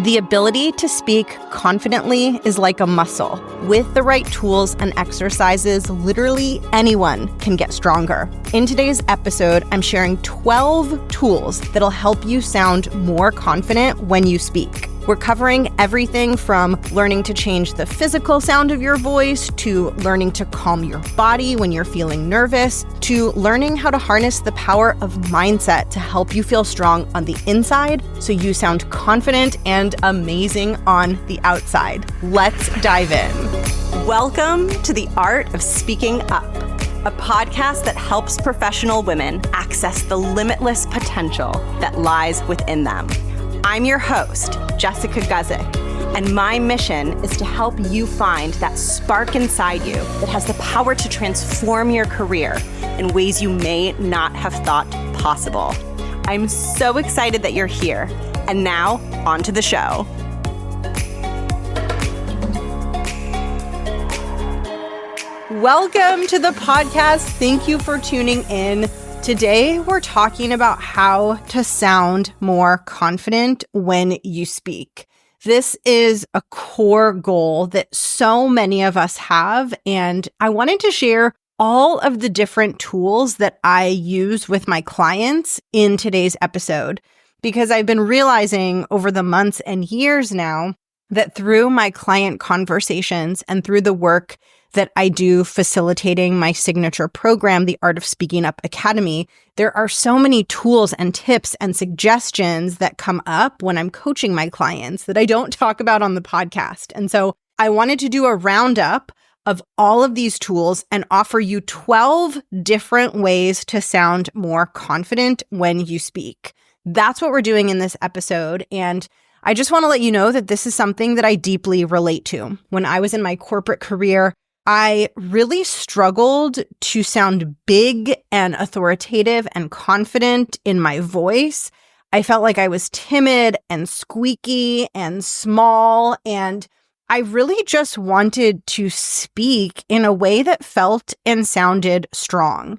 The ability to speak confidently is like a muscle. With the right tools and exercises, literally anyone can get stronger. In today's episode, I'm sharing 12 tools that'll help you sound more confident when you speak. We're covering everything from learning to change the physical sound of your voice, to learning to calm your body when you're feeling nervous, to learning how to harness the power of mindset to help you feel strong on the inside so you sound confident and amazing on the outside. Let's dive in. Welcome to the Art of Speaking Up, a podcast that helps professional women access the limitless potential that lies within them. I'm your host, Jessica Guzik, and my mission is to help you find that spark inside you that has the power to transform your career in ways you may not have thought possible. I'm so excited that you're here. And now, on to the show. Welcome to the podcast. Thank you for tuning in. Today, we're talking about how to sound more confident when you speak. This is a core goal that so many of us have, and I wanted to share all of the different tools that I use with my clients in today's episode, because I've been realizing over the months and years now that through my client conversations and through the work that I do facilitating my signature program, the Art of Speaking Up Academy, there are so many tools and tips and suggestions that come up when I'm coaching my clients that I don't talk about on the podcast. And so I wanted to do a roundup of all of these tools and offer you 12 different ways to sound more confident when you speak. That's what we're doing in this episode. And I just want to let you know that this is something that I deeply relate to. When I was in my corporate career, I really struggled to sound big and authoritative and confident in my voice. I felt like I was timid and squeaky and small, and I really just wanted to speak in a way that felt and sounded strong.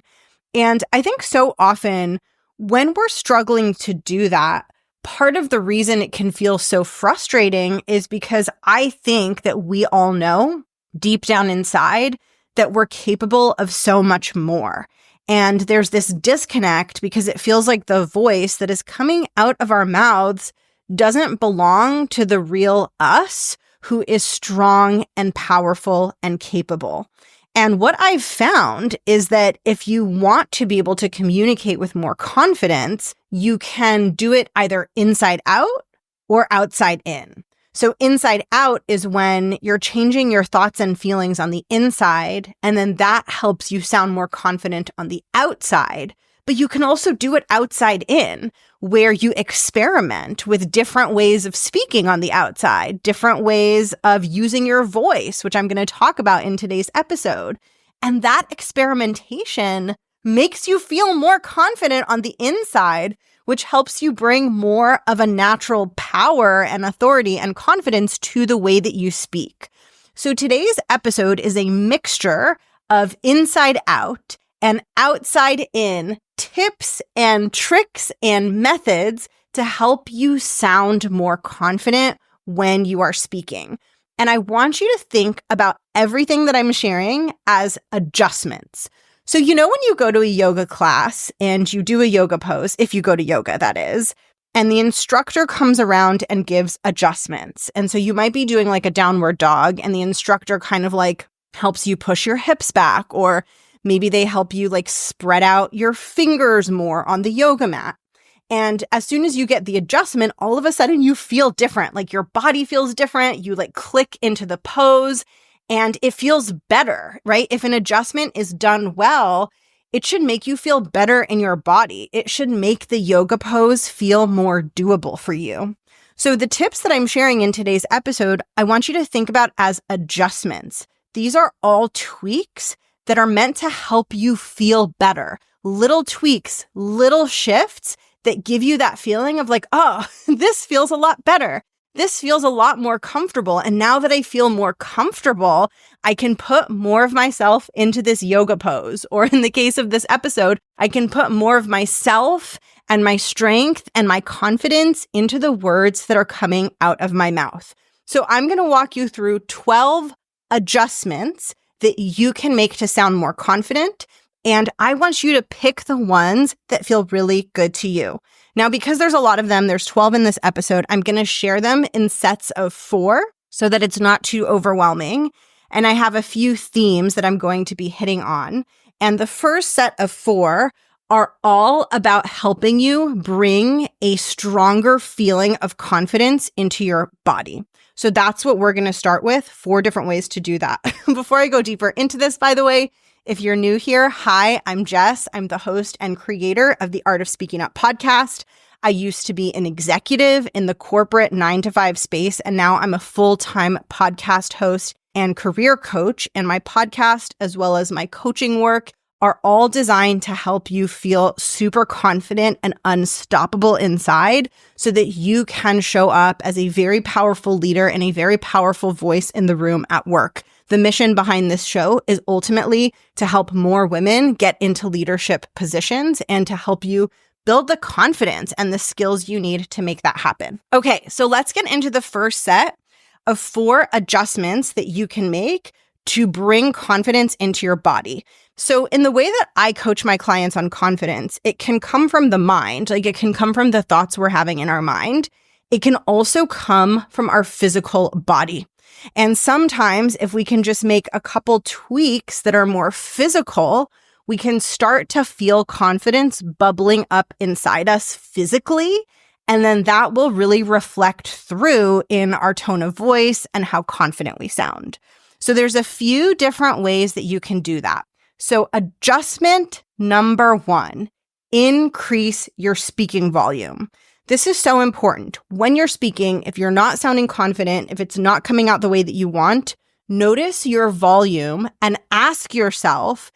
And I think so often when we're struggling to do that, part of the reason it can feel so frustrating is because I think that we all know deep down inside that we're capable of so much more. And there's this disconnect because it feels like the voice that is coming out of our mouths doesn't belong to the real us who is strong and powerful and capable. And what I've found is that if you want to be able to communicate with more confidence, you can do it either inside out or outside in. So inside out is when you're changing your thoughts and feelings on the inside, and then that helps you sound more confident on the outside. But you can also do it outside in, where you experiment with different ways of speaking on the outside, different ways of using your voice, which I'm going to talk about in today's episode. And that experimentation makes you feel more confident on the inside, which helps you bring more of a natural power and authority and confidence to the way that you speak. So today's episode is a mixture of inside out and outside in tips and tricks and methods to help you sound more confident when you are speaking. And I want you to think about everything that I'm sharing as adjustments. So, when you go to a yoga class and you do a yoga pose, if you go to yoga, that is, and the instructor comes around and gives adjustments. And so you might be doing like a downward dog and the instructor kind of like helps you push your hips back, or maybe they help you like spread out your fingers more on the yoga mat. And as soon as you get the adjustment, all of a sudden you feel different, like your body feels different. You like click into the pose. And it feels better, right? If an adjustment is done well, it should make you feel better in your body. It should make the yoga pose feel more doable for you. So the tips that I'm sharing in today's episode, I want you to think about as adjustments. These are all tweaks that are meant to help you feel better. Little tweaks, little shifts that give you that feeling of like, oh, this feels a lot better. this feels a lot more comfortable. And now that I feel more comfortable, I can put more of myself into this yoga pose. Or in the case of this episode, I can put more of myself and my strength and my confidence into the words that are coming out of my mouth. So I'm going to walk you through 12 adjustments that you can make to sound more confident. And I want you to pick the ones that feel really good to you. Now, because there's a lot of them, there's 12 in this episode, I'm going to share them in sets of 4 so that it's not too overwhelming. And I have a few themes that I'm going to be hitting on. And the first set of 4 are all about helping you bring a stronger feeling of confidence into your body. So that's what we're going to start with, 4 different ways to do that. Before I go deeper into this, by the way, if you're new here, hi, I'm Jess. I'm the host and creator of the Art of Speaking Up podcast. I used to be an executive in the corporate 9-to-5 space, and now I'm a full-time podcast host and career coach. And my podcast, as well as my coaching work, are all designed to help you feel super confident and unstoppable inside so that you can show up as a very powerful leader and a very powerful voice in the room at work. The mission behind this show is ultimately to help more women get into leadership positions and to help you build the confidence and the skills you need to make that happen. Okay, so let's get into the first set of 4 adjustments that you can make to bring confidence into your body. So in the way that I coach my clients on confidence, it can come from the mind, like it can come from the thoughts we're having in our mind. It can also come from our physical body. And sometimes if we can just make a couple tweaks that are more physical, we can start to feel confidence bubbling up inside us physically. And then that will really reflect through in our tone of voice and how confident we sound. So there's a few different ways that you can do that. So adjustment number 1, increase your speaking volume. This is so important. When you're speaking, if you're not sounding confident, if it's not coming out the way that you want, notice your volume and ask yourself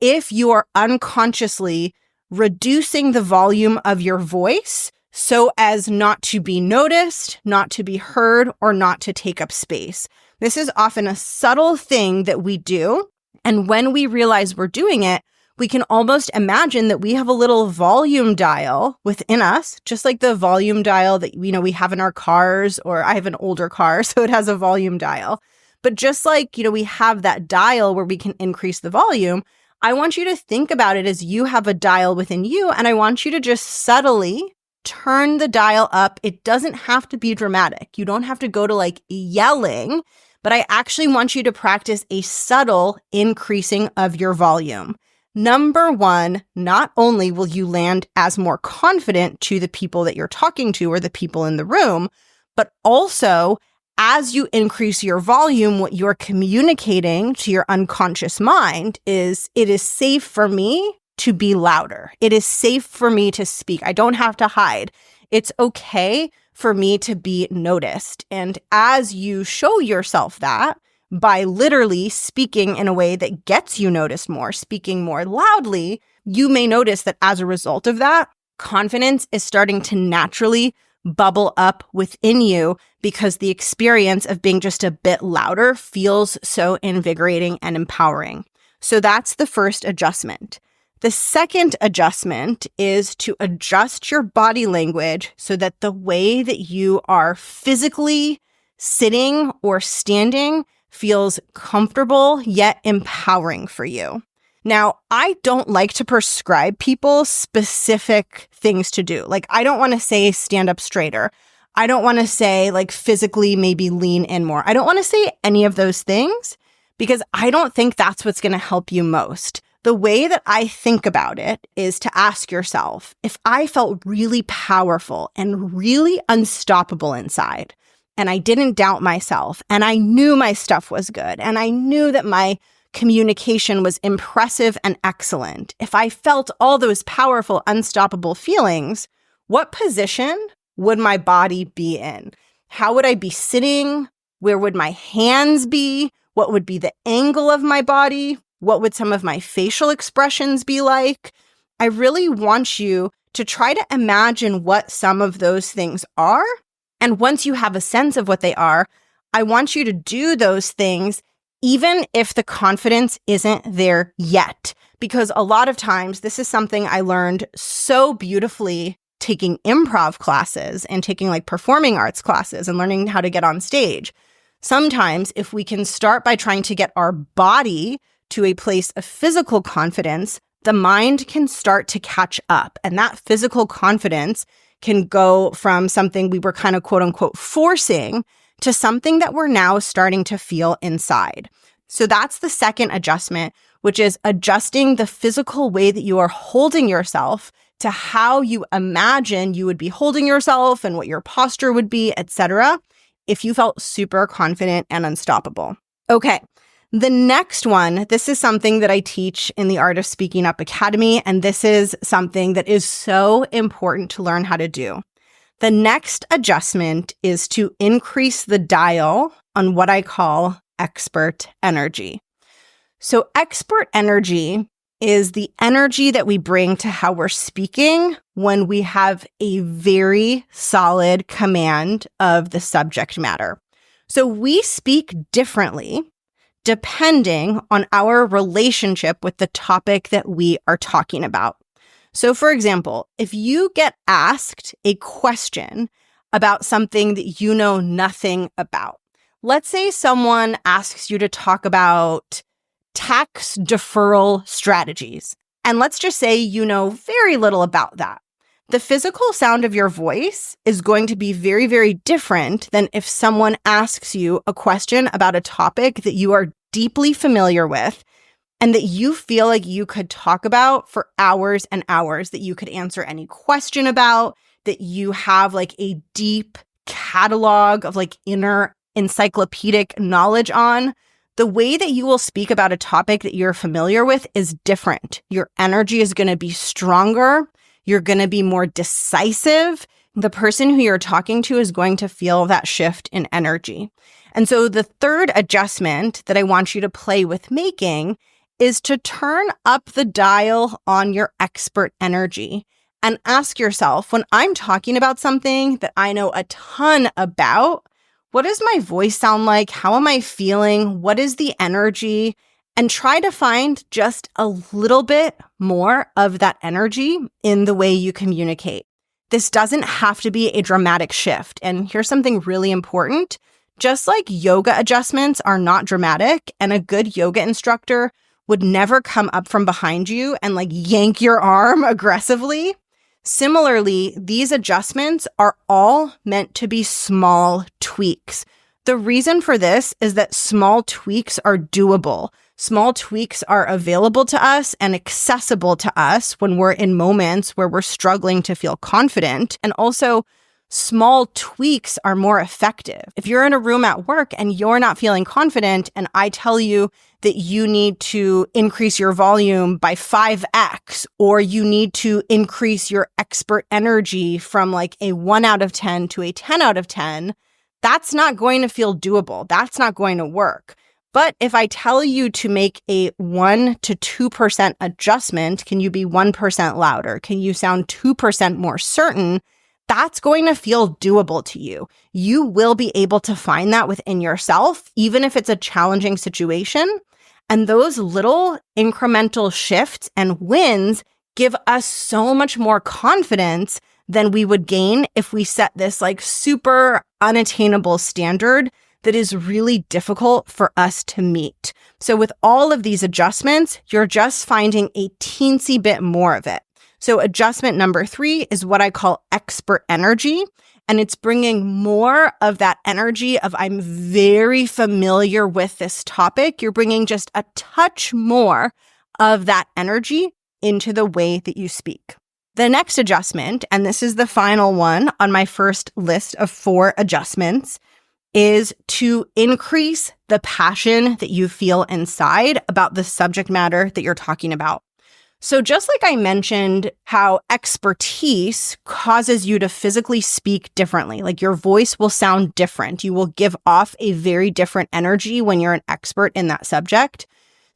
if you are unconsciously reducing the volume of your voice so as not to be noticed, not to be heard, or not to take up space. This is often a subtle thing that we do. And when we realize we're doing it, we can almost imagine that we have a little volume dial within us, just like the volume dial that we have in our cars, or I have an older car, so it has a volume dial. But just like we have that dial where we can increase the volume, I want you to think about it as you have a dial within you, and I want you to just subtly turn the dial up. It doesn't have to be dramatic. You don't have to go to like yelling, but I actually want you to practice a subtle increasing of your volume. Number 1, not only will you land as more confident to the people that you're talking to or the people in the room, but also as you increase your volume, what you're communicating to your unconscious mind is, it is safe for me to be louder. It is safe for me to speak. I don't have to hide. It's okay for me to be noticed. And as you show yourself that, by literally speaking in a way that gets you noticed more, speaking more loudly, you may notice that as a result of that, confidence is starting to naturally bubble up within you because the experience of being just a bit louder feels so invigorating and empowering. So that's the first adjustment. The second adjustment is to adjust your body language so that the way that you are physically sitting or standing feels comfortable yet empowering for you. Now, I don't like to prescribe people specific things to do. Like, I don't want to say stand up straighter. I don't want to say like physically maybe lean in more. I don't want to say any of those things because I don't think that's what's going to help you most. The way that I think about it is to ask yourself, if I felt really powerful and really unstoppable inside, and I didn't doubt myself, and I knew my stuff was good, and I knew that my communication was impressive and excellent, if I felt all those powerful, unstoppable feelings, what position would my body be in? How would I be sitting? Where would my hands be? What would be the angle of my body? What would some of my facial expressions be like? I really want you to try to imagine what some of those things are And once you have a sense of what they are, I want you to do those things even if the confidence isn't there yet. Because a lot of times, this is something I learned so beautifully taking improv classes and taking like performing arts classes and learning how to get on stage. Sometimes if we can start by trying to get our body to a place of physical confidence, the mind can start to catch up. And that physical confidence can go from something we were kind of quote unquote forcing to something that we're now starting to feel inside. So that's the second adjustment, which is adjusting the physical way that you are holding yourself to how you imagine you would be holding yourself and what your posture would be, etc., if you felt super confident and unstoppable. Okay. The next one, this is something that I teach in the Art of Speaking Up Academy, and this is something that is so important to learn how to do. The next adjustment is to increase the dial on what I call expert energy. So expert energy is the energy that we bring to how we're speaking when we have a very solid command of the subject matter. So we speak differently depending on our relationship with the topic that we are talking about. So for example, if you get asked a question about something that you know nothing about, let's say someone asks you to talk about tax deferral strategies, and let's just say you know very little about that. The physical sound of your voice is going to be very, very different than if someone asks you a question about a topic that you are deeply familiar with and that you feel like you could talk about for hours and hours, that you could answer any question about, that you have like a deep catalog of like inner encyclopedic knowledge on. The way that you will speak about a topic that you're familiar with is different. Your energy is going to be stronger. You're going to be more decisive. The person who you're talking to is going to feel that shift in energy. And so the third adjustment that I want you to play with making is to turn up the dial on your expert energy and ask yourself, when I'm talking about something that I know a ton about, what does my voice sound like? How am I feeling? What is the energy? And try to find just a little bit more of that energy in the way you communicate. This doesn't have to be a dramatic shift. And here's something really important. Just like yoga adjustments are not dramatic, and a good yoga instructor would never come up from behind you and like yank your arm aggressively. Similarly, these adjustments are all meant to be small tweaks. The reason for this is that small tweaks are doable. Small tweaks are available to us and accessible to us when we're in moments where we're struggling to feel confident. And also, small tweaks are more effective. If you're in a room at work and you're not feeling confident, and I tell you that you need to increase your volume by 5x, or you need to increase your expert energy from like a 1 out of 10 to a 10 out of 10, that's not going to feel doable. That's not going to work. But if I tell you to make a 1 to 2% adjustment, can you be 1% louder? Can you sound 2% more certain? That's going to feel doable to you. You will be able to find that within yourself, even if it's a challenging situation. And those little incremental shifts and wins give us so much more confidence than we would gain if we set this like super unattainable standard that is really difficult for us to meet. So with all of these adjustments, you're just finding a teensy bit more of it. So adjustment number 3 is what I call expert energy. And it's bringing more of that energy of I'm very familiar with this topic. You're bringing just a touch more of that energy into the way that you speak. The next adjustment, and this is the final one on my first list of 4 adjustments, is to increase the passion that you feel inside about the subject matter that you're talking about. So just like I mentioned how expertise causes you to physically speak differently, like your voice will sound different. You will give off a very different energy when you're an expert in that subject.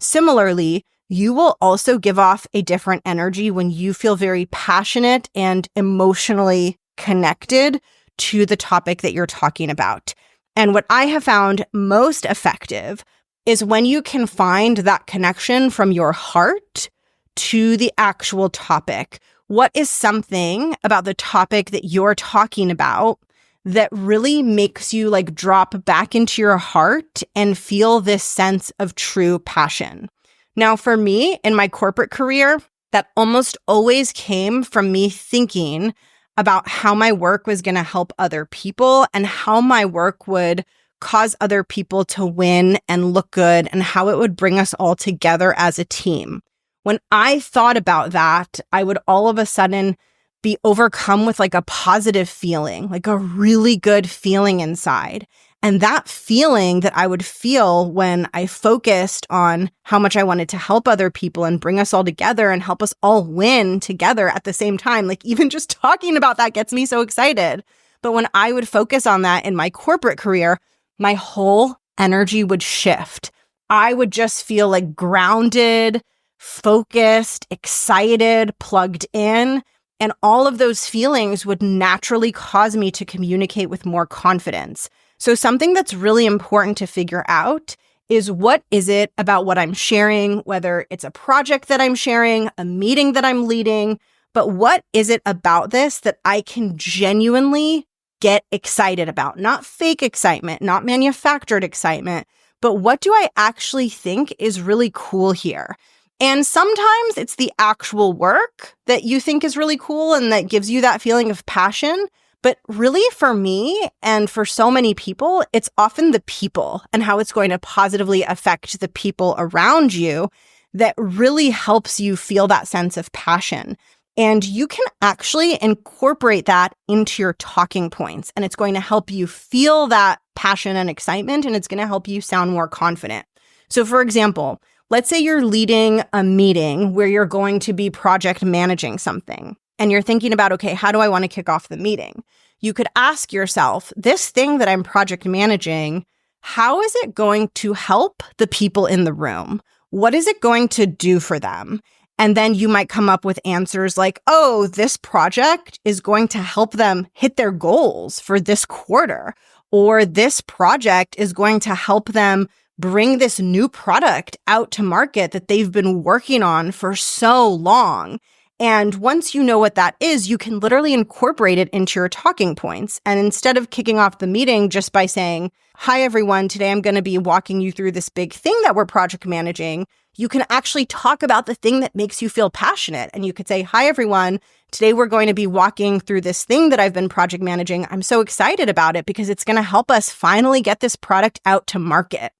Similarly, you will also give off a different energy when you feel very passionate and emotionally connected to the topic that you're talking about. And what I have found most effective is when you can find that connection from your heart to the actual topic. What is something about the topic that you're talking about that really makes you like drop back into your heart and feel this sense of true passion? Now, for me, in my corporate career, that almost always came from me thinking about how my work was going to help other people and how my work would cause other people to win and look good and how it would bring us all together as a team. When I thought about that, I would all of a sudden be overcome with like a positive feeling, like a really good feeling inside. And that feeling that I would feel when I focused on how much I wanted to help other people and bring us all together and help us all win together at the same time, like even just talking about that gets me so excited. But when I would focus on that in my corporate career, my whole energy would shift. I would just feel like grounded, focused, excited, plugged in. And all of those feelings would naturally cause me to communicate with more confidence. So something that's really important to figure out is what is it about what I'm sharing, whether it's a project that I'm sharing, a meeting that I'm leading, but what is it about this that I can genuinely get excited about? Not fake excitement, not manufactured excitement, but what do I actually think is really cool here? And sometimes it's the actual work that you think is really cool and that gives you that feeling of passion. But really for me and for so many people, it's often the people and how it's going to positively affect the people around you that really helps you feel that sense of passion. And you can actually incorporate that into your talking points. And it's going to help you feel that passion and excitement, and it's going to help you sound more confident. So for example, let's say you're leading a meeting where you're going to be project managing something. And you're thinking about, okay, how do I want to kick off the meeting? You could ask yourself, this thing that I'm project managing, how is it going to help the people in the room? What is it going to do for them? And then you might come up with answers like, oh, this project is going to help them hit their goals for this quarter. Or this project is going to help them bring this new product out to market that they've been working on for so long. And once you know what that is, you can literally incorporate it into your talking points. And instead of kicking off the meeting just by saying, hi, everyone, today I'm going to be walking you through this big thing that we're project managing, you can actually talk about the thing that makes you feel passionate. And you could say, hi, everyone, today we're going to be walking through this thing that I've been project managing. I'm so excited about it because it's going to help us finally get this product out to market.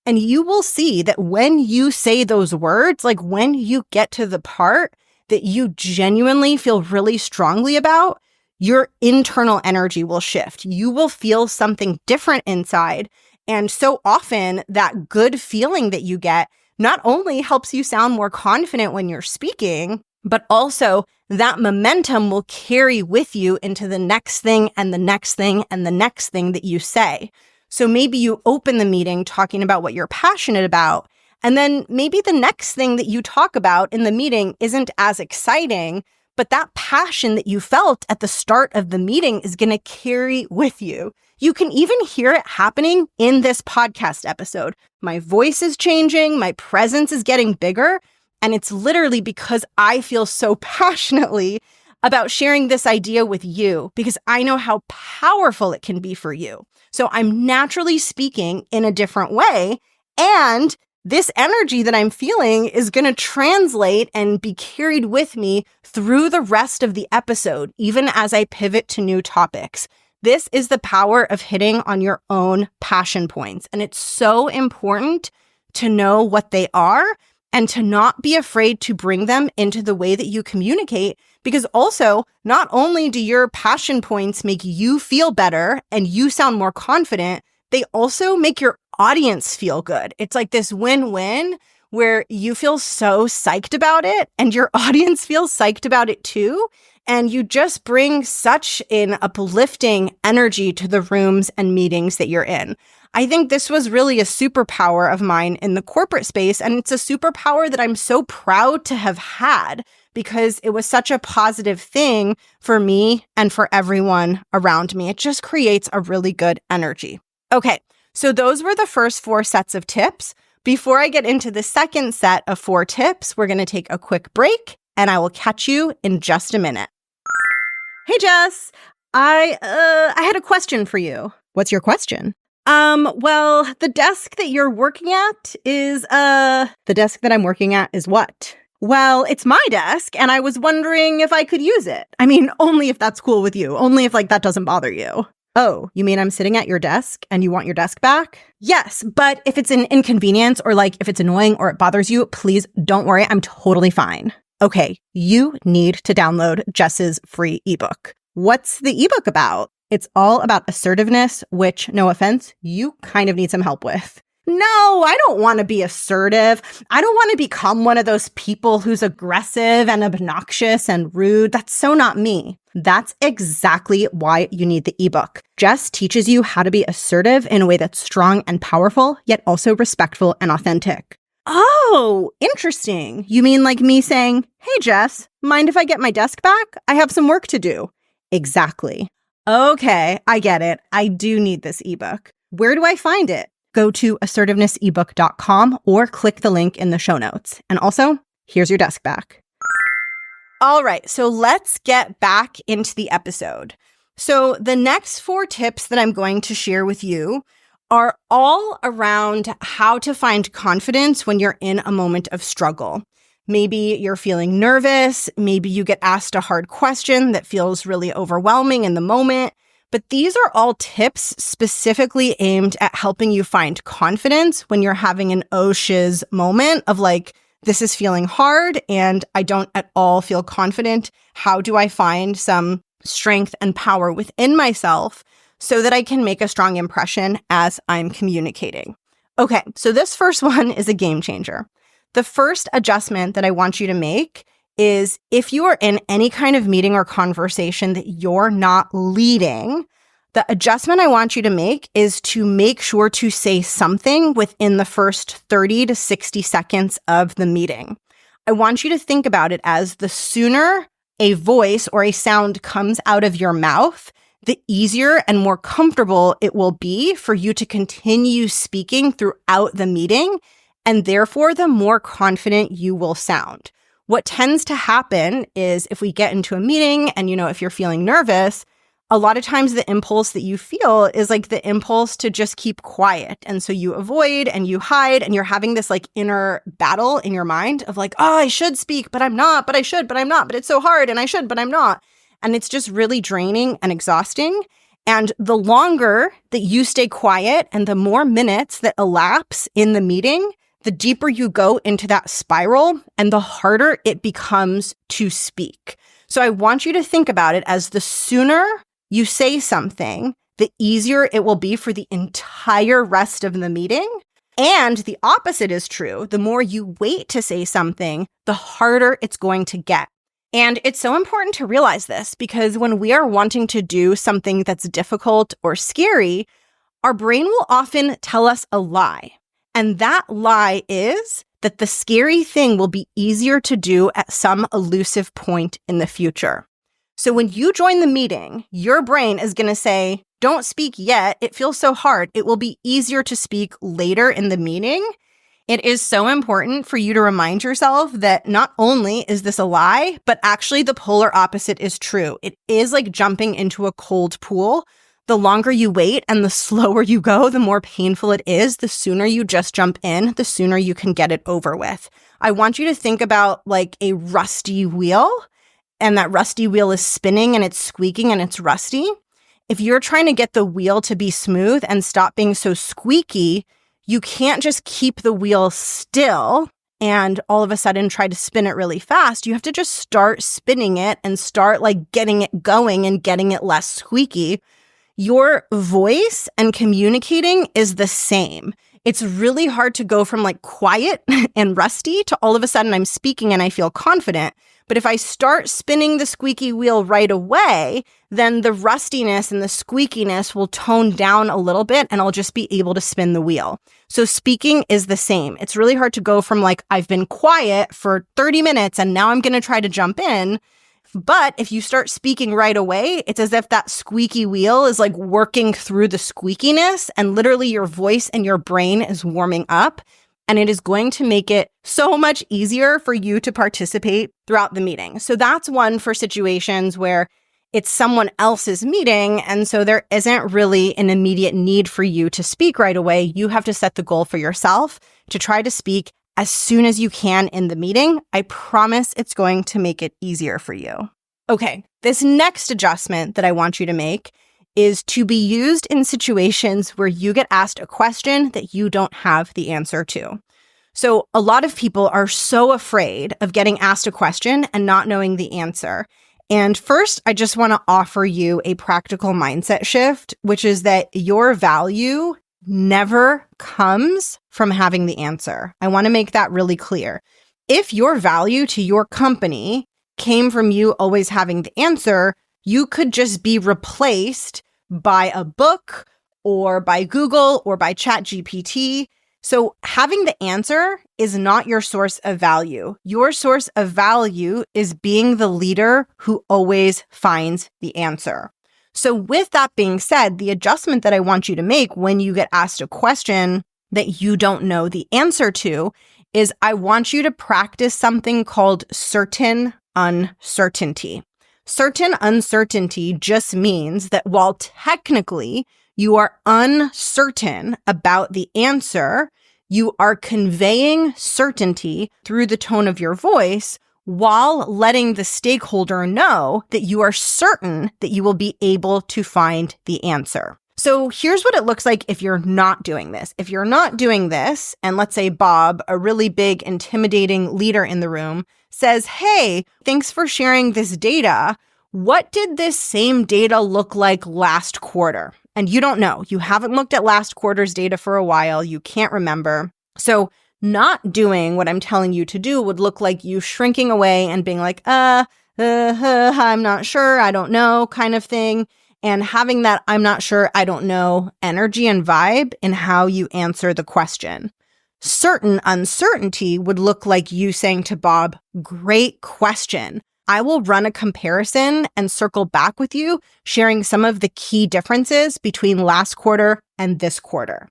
And you will see that when you say those words, like when you get to the part that you genuinely feel really strongly about, your internal energy will shift. You will feel something different inside. And so often that good feeling that you get not only helps you sound more confident when you're speaking, but also that momentum will carry with you into the next thing and the next thing and the next thing that you say. So maybe you open the meeting talking about what you're passionate about, and then maybe the next thing that you talk about in the meeting isn't as exciting, but that passion that you felt at the start of the meeting is going to carry with you. You can even hear it happening in this podcast episode. My voice is changing, my presence is getting bigger, and it's literally because I feel so passionately about sharing this idea with you because I know how powerful it can be for you. So I'm naturally speaking in a different way, and this energy that I'm feeling is going to translate and be carried with me through the rest of the episode, even as I pivot to new topics. This is the power of hitting on your own passion points. And it's so important to know what they are and to not be afraid to bring them into the way that you communicate. Because also, not only do your passion points make you feel better and you sound more confident, they also make your audience feel good. It's like this win-win where you feel so psyched about it and your audience feels psyched about it too. And you just bring such an uplifting energy to the rooms and meetings that you're in. I think this was really a superpower of mine in the corporate space. And it's a superpower that I'm so proud to have had because it was such a positive thing for me and for everyone around me. It just creates a really good energy. Okay, so those were the first 4 sets of tips. Before I get into the second set of 4 tips, we're going to take a quick break and I will catch you in just a minute. Hey, Jess, I had a question for you. What's your question? Well, the desk that you're working at is, the desk that I'm working at is what? Well, it's my desk, and I was wondering if I could use it. I mean, only if that's cool with you. Only if, that doesn't bother you. Oh, you mean I'm sitting at your desk and you want your desk back? Yes, but if it's an inconvenience or, if it's annoying or it bothers you, please don't worry. I'm totally fine. Okay, you need to download Jess's free ebook. What's the ebook about? It's all about assertiveness, which, no offense, you kind of need some help with. No, I don't want to be assertive. I don't want to become one of those people who's aggressive and obnoxious and rude. That's so not me. That's exactly why you need the ebook. Jess teaches you how to be assertive in a way that's strong and powerful, yet also respectful and authentic. Oh, interesting. You mean like me saying, hey, Jess, mind if I get my desk back? I have some work to do. Exactly. Okay, I get it. I do need this ebook. Where do I find it? Go to assertivenessebook.com or click the link in the show notes. And also, here's your desk back. All right, so let's get back into the episode. So the next 4 tips that I'm going to share with you are all around how to find confidence when you're in a moment of struggle. Maybe you're feeling nervous. Maybe you get asked a hard question that feels really overwhelming in the moment. But these are all tips specifically aimed at helping you find confidence when you're having an oh shiz moment of this is feeling hard and I don't at all feel confident. How do I find some strength and power within myself so that I can make a strong impression as I'm communicating? Okay, so this first one is a game changer. The first adjustment that I want you to make is if you are in any kind of meeting or conversation that you're not leading, the adjustment I want you to make is to make sure to say something within the first 30 to 60 seconds of the meeting. I want you to think about it as the sooner a voice or a sound comes out of your mouth, the easier and more comfortable it will be for you to continue speaking throughout the meeting, and therefore the more confident you will sound. What tends to happen is if we get into a meeting and, if you're feeling nervous, a lot of times the impulse that you feel is the impulse to just keep quiet. And so you avoid and you hide and you're having this inner battle in your mind of oh, I should speak, but I'm not, but I should, but I'm not, but it's so hard and I should, but I'm not. And it's just really draining and exhausting. And the longer that you stay quiet and the more minutes that elapse in the meeting, the deeper you go into that spiral and the harder it becomes to speak. So I want you to think about it as the sooner you say something, the easier it will be for the entire rest of the meeting. And the opposite is true. The more you wait to say something, the harder it's going to get. And it's so important to realize this because when we are wanting to do something that's difficult or scary, our brain will often tell us a lie. And that lie is that the scary thing will be easier to do at some elusive point in the future. So when you join the meeting, your brain is going to say, don't speak yet. It feels so hard. It will be easier to speak later in the meeting. It is so important for you to remind yourself that not only is this a lie, but actually the polar opposite is true. It is like jumping into a cold pool. The longer you wait and the slower you go, the more painful it is. The sooner you just jump in, the sooner you can get it over with. I want you to think about like a rusty wheel, and that rusty wheel is spinning and it's squeaking and it's rusty. If you're trying to get the wheel to be smooth and stop being so squeaky, you can't just keep the wheel still and all of a sudden try to spin it really fast. You have to just start spinning it and start like getting it going and getting it less squeaky. Your voice and communicating is the same. It's really hard to go from like quiet and rusty to all of a sudden I'm speaking and I feel confident. But if I start spinning the squeaky wheel right away, then the rustiness and the squeakiness will tone down a little bit and I'll just be able to spin the wheel. So speaking is the same. It's really hard to go from like, I've been quiet for 30 minutes and now I'm going to try to jump in. But if you start speaking right away, it's as if that squeaky wheel is like working through the squeakiness and literally your voice and your brain is warming up. And it is going to make it so much easier for you to participate throughout the meeting. So that's one for situations where it's someone else's meeting. And so there isn't really an immediate need for you to speak right away. You have to set the goal for yourself to try to speak as soon as you can in the meeting. I promise it's going to make it easier for you. Okay, this next adjustment that I want you to make is to be used in situations where you get asked a question that you don't have the answer to. So a lot of people are so afraid of getting asked a question and not knowing the answer. And first, I just want to offer you a practical mindset shift, which is that your value never comes from having the answer. I want to make that really clear. If your value to your company came from you always having the answer, you could just be replaced by a book or by Google or by ChatGPT. So having the answer is not your source of value. Your source of value is being the leader who always finds the answer. So with that being said, the adjustment that I want you to make when you get asked a question that you don't know the answer to is I want you to practice something called certain uncertainty. Certain uncertainty just means that while technically you are uncertain about the answer, you are conveying certainty through the tone of your voice while letting the stakeholder know that you are certain that you will be able to find the answer. So here's what it looks like if you're not doing this. If you're not doing this, and let's say Bob, a really big, intimidating leader in the room, says, "Hey, thanks for sharing this data. What did this same data look like last quarter?" And you don't know. You haven't looked at last quarter's data for a while. You can't remember. So not doing what I'm telling you to do would look like you shrinking away and being like, I'm not sure, I don't know kind of thing. And having that I'm not sure, I don't know energy and vibe in how you answer the question. Certain uncertainty would look like you saying to Bob, "Great question. I will run a comparison and circle back with you, sharing some of the key differences between last quarter and this quarter."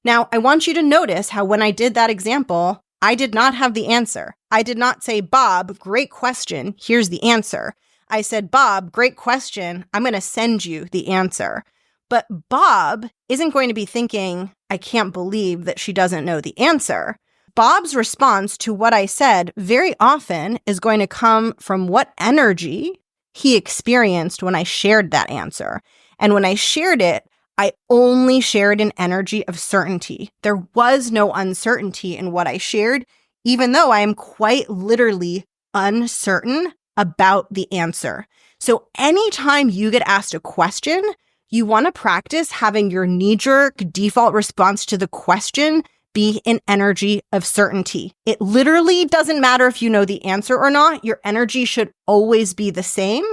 Now, I want you to notice how when I did that example, I did not have the answer. I did not say, "Bob, great question. Here's the answer." I said, "Bob, great question. I'm going to send you the answer." But Bob isn't going to be thinking, "I can't believe that she doesn't know the answer." Bob's response to what I said very often is going to come from what energy he experienced when I shared that answer. And when I shared it, I only shared an energy of certainty. There was no uncertainty in what I shared, even though I am quite literally uncertain about the answer. So anytime you get asked a question, you want to practice having your knee-jerk default response to the question be an energy of certainty. It literally doesn't matter if you know the answer or not. Your energy should always be the same.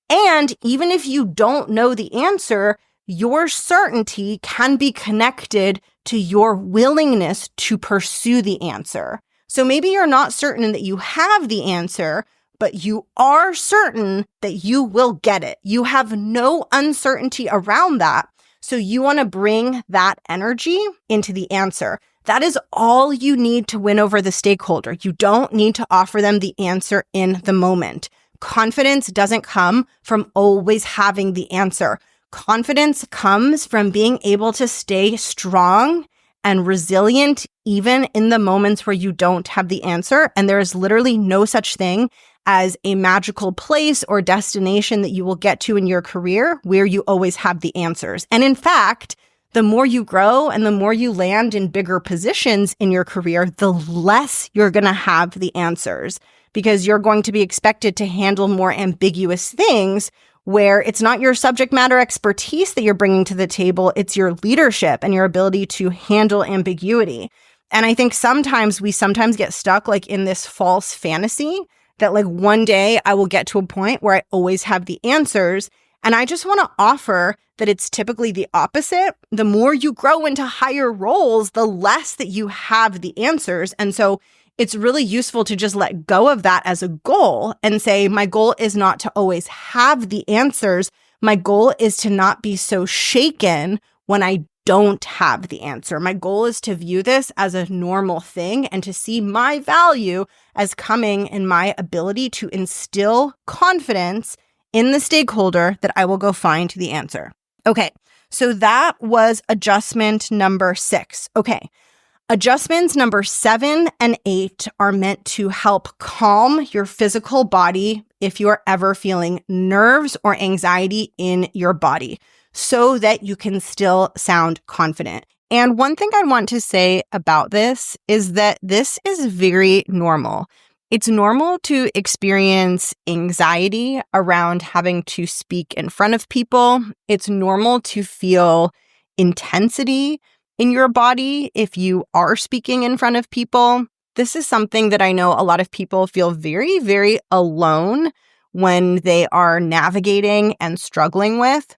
And even if you don't know the answer, your certainty can be connected to your willingness to pursue the answer. So maybe you're not certain that you have the answer, but you are certain that you will get it. You have no uncertainty around that. So you want to bring that energy into the answer. That is all you need to win over the stakeholder. You don't need to offer them the answer in the moment. Confidence doesn't come from always having the answer. Confidence comes from being able to stay strong and resilient even in the moments where you don't have the answer. And there is literally no such thing as a magical place or destination that you will get to in your career where you always have the answers. And in fact, the more you grow and the more you land in bigger positions in your career, the less you're going to have the answers because you're going to be expected to handle more ambiguous things where it's not your subject matter expertise that you're bringing to the table, it's your leadership and your ability to handle ambiguity. And I think we sometimes get stuck like in this false fantasy that like one day I will get to a point where I always have the answers. And I just want to offer that it's typically the opposite. The more you grow into higher roles, the less that you have the answers. And so it's really useful to just let go of that as a goal and say, my goal is not to always have the answers. My goal is to not be so shaken when I don't have the answer. My goal is to view this as a normal thing and to see my value as coming in my ability to instill confidence in the stakeholder that I will go find the answer. Okay, so that was adjustment number 6. Okay. Adjustments number 7 and 8 are meant to help calm your physical body if you are ever feeling nerves or anxiety in your body so that you can still sound confident. And one thing I want to say about this is that this is very normal. It's normal to experience anxiety around having to speak in front of people. It's normal to feel intensity in your body if you are speaking in front of people. This is something that I know a lot of people feel very, very alone when they are navigating and struggling with.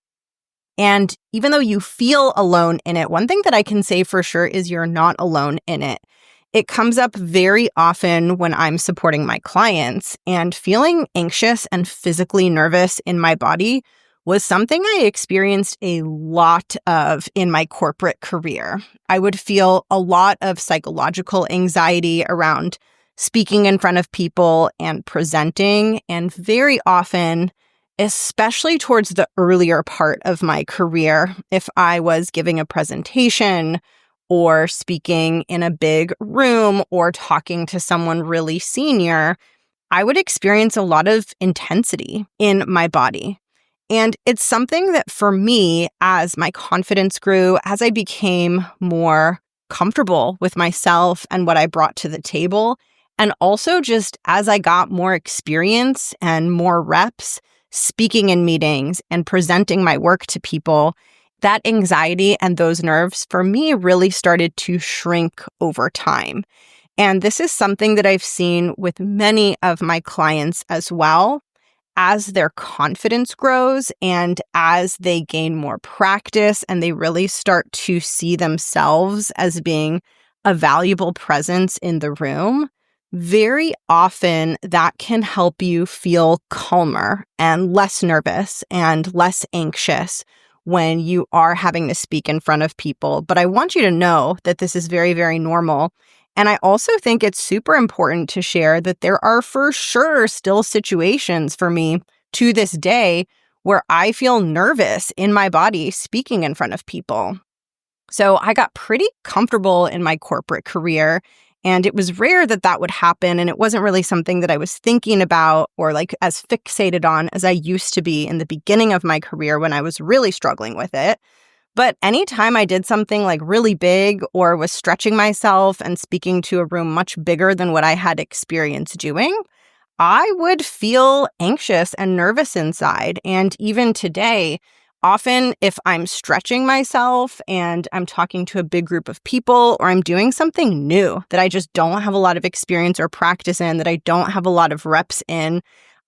And even though you feel alone in it, one thing that I can say for sure is you're not alone in it. It comes up very often when I'm supporting my clients, and feeling anxious and physically nervous in my body was something I experienced a lot of in my corporate career. I would feel a lot of psychological anxiety around speaking in front of people and presenting, and very often, especially towards the earlier part of my career, if I was giving a presentation or speaking in a big room or talking to someone really senior, I would experience a lot of intensity in my body. And it's something that for me, as my confidence grew, as I became more comfortable with myself and what I brought to the table, and also just as I got more experience and more reps speaking in meetings and presenting my work to people, that anxiety and those nerves for me really started to shrink over time. And this is something that I've seen with many of my clients as well. As their confidence grows and as they gain more practice and they really start to see themselves as being a valuable presence in the room, very often that can help you feel calmer and less nervous and less anxious when you are having to speak in front of people. But I want you to know that this is very, very normal. And I also think it's super important to share that there are for sure still situations for me to this day where I feel nervous in my body speaking in front of people. So I got pretty comfortable in my corporate career, and it was rare that that would happen. And it wasn't really something that I was thinking about or like as fixated on as I used to be in the beginning of my career when I was really struggling with it. But anytime I did something like really big or was stretching myself and speaking to a room much bigger than what I had experience doing, I would feel anxious and nervous inside. And even today, often if I'm stretching myself and I'm talking to a big group of people or I'm doing something new that I just don't have a lot of experience or practice in, that I don't have a lot of reps in,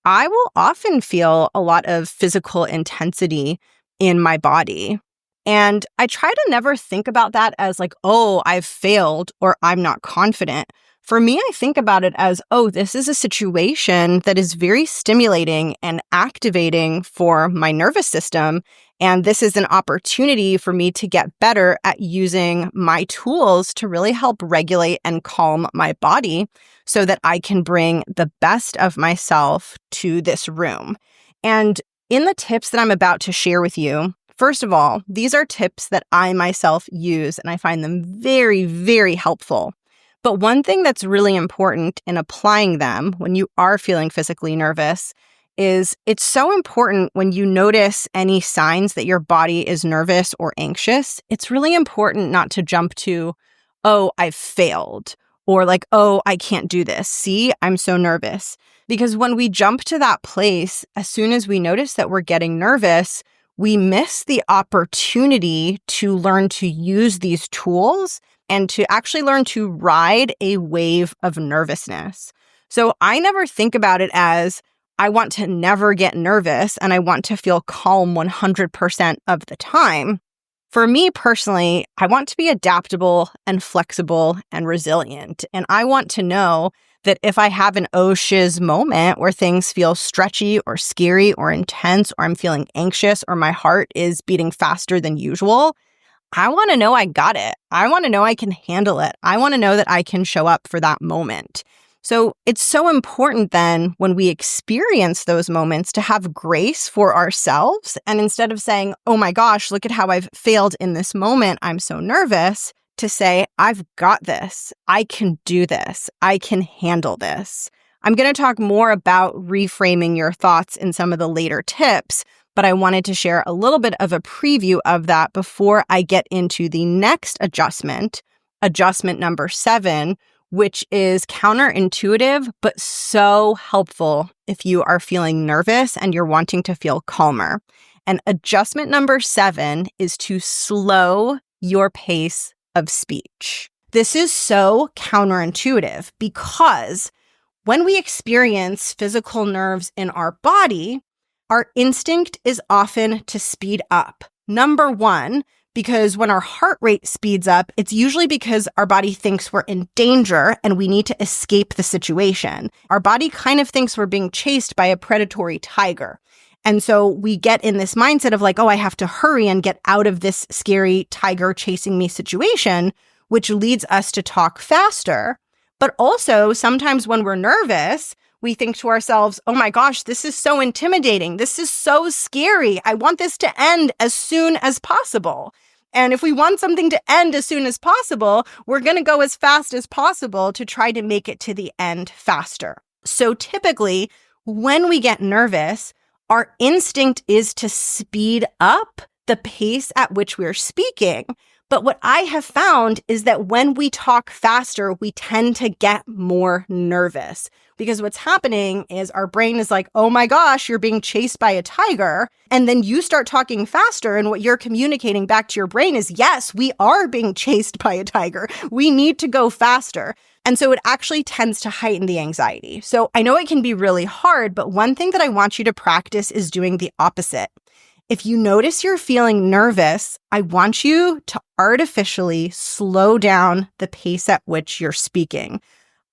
I will often feel a lot of physical intensity in my body. And I try to never think about that as like, oh, I've failed or I'm not confident. For me, I think about it as, oh, this is a situation that is very stimulating and activating for my nervous system. And this is an opportunity for me to get better at using my tools to really help regulate and calm my body so that I can bring the best of myself to this room. And in the tips that I'm about to share with you, first of all, these are tips that I myself use, and I find them very, very helpful. But one thing that's really important in applying them when you are feeling physically nervous is it's so important when you notice any signs that your body is nervous or anxious. It's really important not to jump to, oh, I've failed, or like, oh, I can't do this. See, I'm so nervous. Because when we jump to that place, as soon as we notice that we're getting nervous, we miss the opportunity to learn to use these tools and to actually learn to ride a wave of nervousness. So I never think about it as I want to never get nervous and I want to feel calm 100% of the time. For me personally, I want to be adaptable and flexible and resilient. And I want to know that if I have an oh shiz moment where things feel stretchy or scary or intense, or I'm feeling anxious or my heart is beating faster than usual, I want to know I got it. I want to know I can handle it. I want to know that I can show up for that moment. So it's so important then when we experience those moments to have grace for ourselves. And instead of saying, oh my gosh, look at how I've failed in this moment, I'm so nervous, to say, I've got this. I can do this. I can handle this. I'm going to talk more about reframing your thoughts in some of the later tips, but I wanted to share a little bit of a preview of that before I get into the next adjustment number 7, which is counterintuitive, but so helpful if you are feeling nervous and you're wanting to feel calmer. And adjustment number 7 is to slow your pace of speech. This is so counterintuitive because when we experience physical nerves in our body, our instinct is often to speed up. Number one, because when our heart rate speeds up, it's usually because our body thinks we're in danger and we need to escape the situation. Our body kind of thinks we're being chased by a predatory tiger. And so we get in this mindset of like, oh, I have to hurry and get out of this scary tiger chasing me situation, which leads us to talk faster. But also sometimes when we're nervous, we think to ourselves, oh my gosh, this is so intimidating. This is so scary. I want this to end as soon as possible. And if we want something to end as soon as possible, we're going to go as fast as possible to try to make it to the end faster. So typically, when we get nervous, our instinct is to speed up the pace at which we're speaking. But what I have found is that when we talk faster, we tend to get more nervous because what's happening is our brain is like, oh my gosh, you're being chased by a tiger. And then you start talking faster. And what you're communicating back to your brain is, yes, we are being chased by a tiger. We need to go faster. And so it actually tends to heighten the anxiety. So I know it can be really hard, but one thing that I want you to practice is doing the opposite. If you notice you're feeling nervous, I want you to artificially slow down the pace at which you're speaking.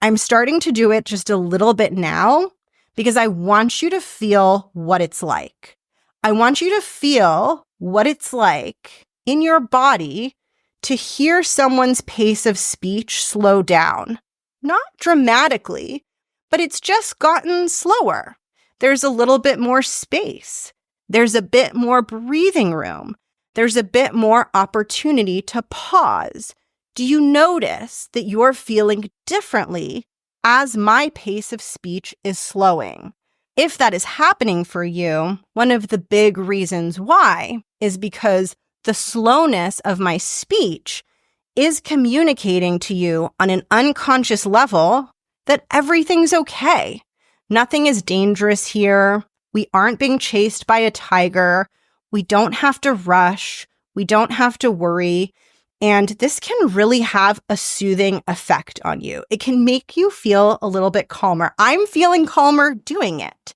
I'm starting to do it just a little bit now because I want you to feel what it's like. I want you to feel what it's like in your body to hear someone's pace of speech slow down. Not dramatically, but it's just gotten slower. There's a little bit more space. There's a bit more breathing room. There's a bit more opportunity to pause. Do you notice that you're feeling differently as my pace of speech is slowing? If that is happening for you, one of the big reasons why is because the slowness of my speech is communicating to you on an unconscious level that everything's okay. Nothing is dangerous here. We aren't being chased by a tiger. We don't have to rush. We don't have to worry. And this can really have a soothing effect on you. It can make you feel a little bit calmer. I'm feeling calmer doing it.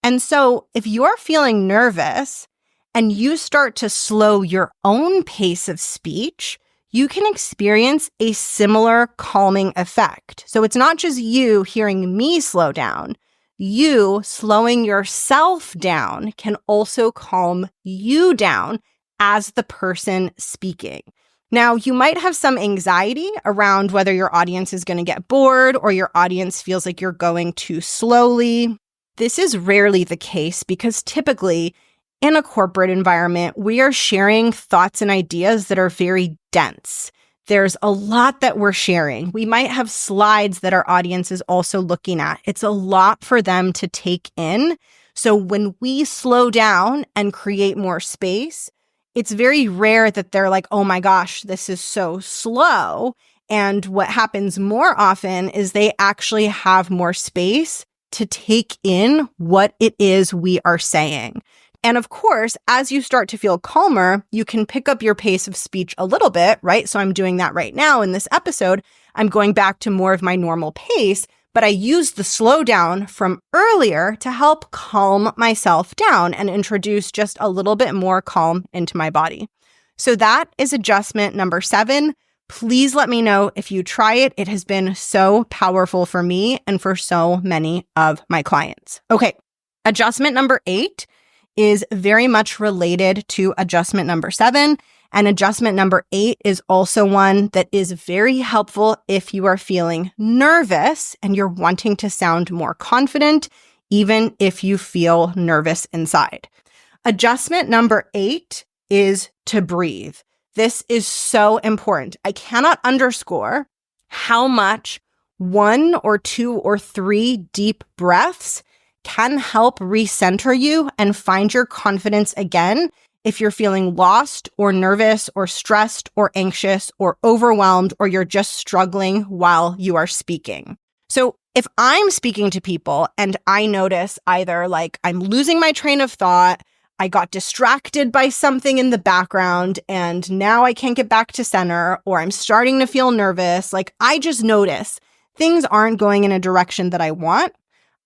And so if you're feeling nervous and you start to slow your own pace of speech, you can experience a similar calming effect. So it's not just you hearing me slow down. You slowing yourself down can also calm you down as the person speaking. Now, you might have some anxiety around whether your audience is going to get bored or your audience feels like you're going too slowly. This is rarely the case because typically in a corporate environment, we are sharing thoughts and ideas that are very dense. There's a lot that we're sharing. We might have slides that our audience is also looking at. It's a lot for them to take in. So when we slow down and create more space, it's very rare that they're like, oh my gosh, this is so slow. And what happens more often is they actually have more space to take in what it is we are saying. And of course, as you start to feel calmer, you can pick up your pace of speech a little bit, right? So I'm doing that right now in this episode. I'm going back to more of my normal pace, but I use the slowdown from earlier to help calm myself down and introduce just a little bit more calm into my body. So that is adjustment number 7. Please let me know if you try it. It has been so powerful for me and for so many of my clients. Okay, adjustment number 8 is very much related to adjustment number 7. And adjustment number 8 is also one that is very helpful if you are feeling nervous and you're wanting to sound more confident, even if you feel nervous inside. Adjustment number 8 is to breathe. This is so important. I cannot underscore how much 1 or 2 or 3 deep breaths can help recenter you and find your confidence again if you're feeling lost or nervous or stressed or anxious or overwhelmed or you're just struggling while you are speaking. So if I'm speaking to people and I notice either like I'm losing my train of thought, I got distracted by something in the background and now I can't get back to center, or I'm starting to feel nervous, like I just notice things aren't going in a direction that I want,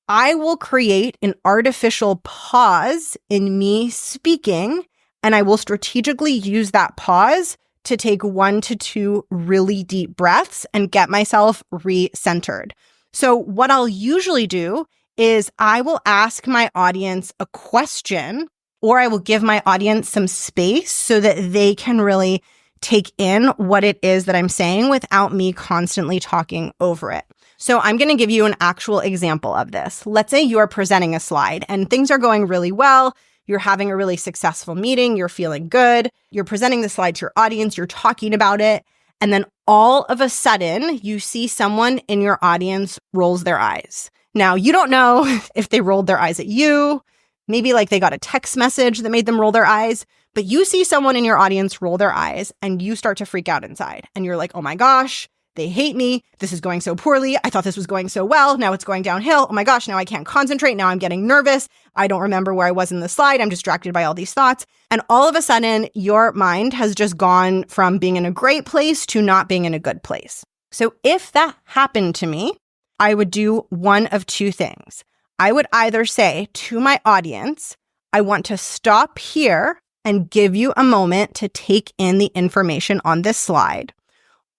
I will create an artificial pause in me speaking, and I will strategically use that pause to take 1 to 2 really deep breaths and get myself re-centered. So what I'll usually do is I will ask my audience a question, or I will give my audience some space so that they can really take in what it is that I'm saying without me constantly talking over it. So I'm going to give you an actual example of this. Let's say you are presenting a slide and things are going really well. You're having a really successful meeting. You're feeling good. You're presenting the slide to your audience. You're talking about it. And then all of a sudden, you see someone in your audience rolls their eyes. Now, you don't know if they rolled their eyes at you. Maybe like they got a text message that made them roll their eyes, but you see someone in your audience roll their eyes and you start to freak out inside. And you're like, oh my gosh, they hate me. This is going so poorly. I thought this was going so well. Now it's going downhill. Oh my gosh, now I can't concentrate. Now I'm getting nervous. I don't remember where I was in the slide. I'm distracted by all these thoughts. And all of a sudden, your mind has just gone from being in a great place to not being in a good place. So if that happened to me, I would do one of 2 things. I would either say to my audience, I want to stop here and give you a moment to take in the information on this slide.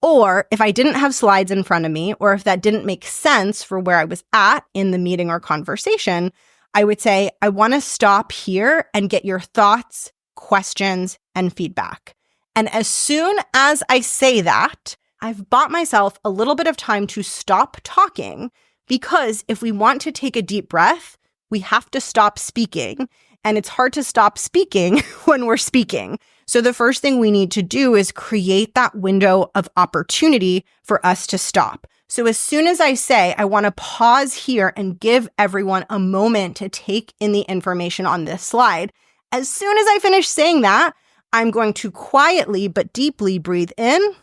Or if I didn't have slides in front of me, or if that didn't make sense for where I was at in the meeting or conversation, I would say, I want to stop here and get your thoughts, questions, and feedback. And as soon as I say that, I've bought myself a little bit of time to stop talking, because if we want to take a deep breath, we have to stop speaking. And it's hard to stop speaking when we're speaking. So the first thing we need to do is create that window of opportunity for us to stop. So as soon as I say, I want to pause here and give everyone a moment to take in the information on this slide, as soon as I finish saying that, I'm going to quietly but deeply breathe in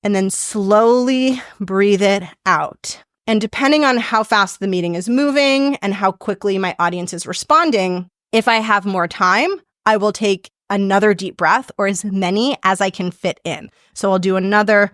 and then slowly breathe it out. And depending on how fast the meeting is moving and how quickly my audience is responding, if I have more time, I will take another deep breath, or as many as I can fit in. So I'll do another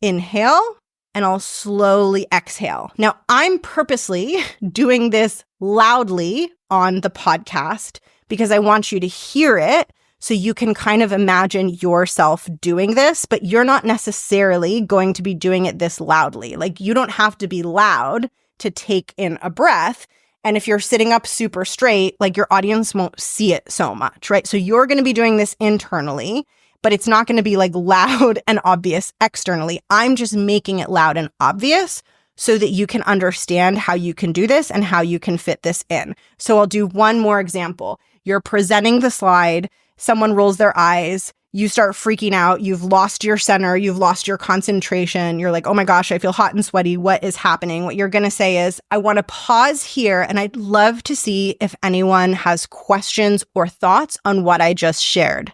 inhale and I'll slowly exhale. Now, I'm purposely doing this loudly on the podcast because I want you to hear it so you can kind of imagine yourself doing this, but you're not necessarily going to be doing it this loudly. Like, you don't have to be loud to take in a breath. And if you're sitting up super straight, like, your audience won't see it so much, right? So you're going to be doing this internally, but it's not going to be like loud and obvious externally. I'm just making it loud and obvious so that you can understand how you can do this and how you can fit this in. So I'll do one more example. You're presenting the slide, someone rolls their eyes, you start freaking out, you've lost your center, you've lost your concentration, you're like, oh my gosh, I feel hot and sweaty, what is happening? What you're going to say is, I want to pause here and I'd love to see if anyone has questions or thoughts on what I just shared.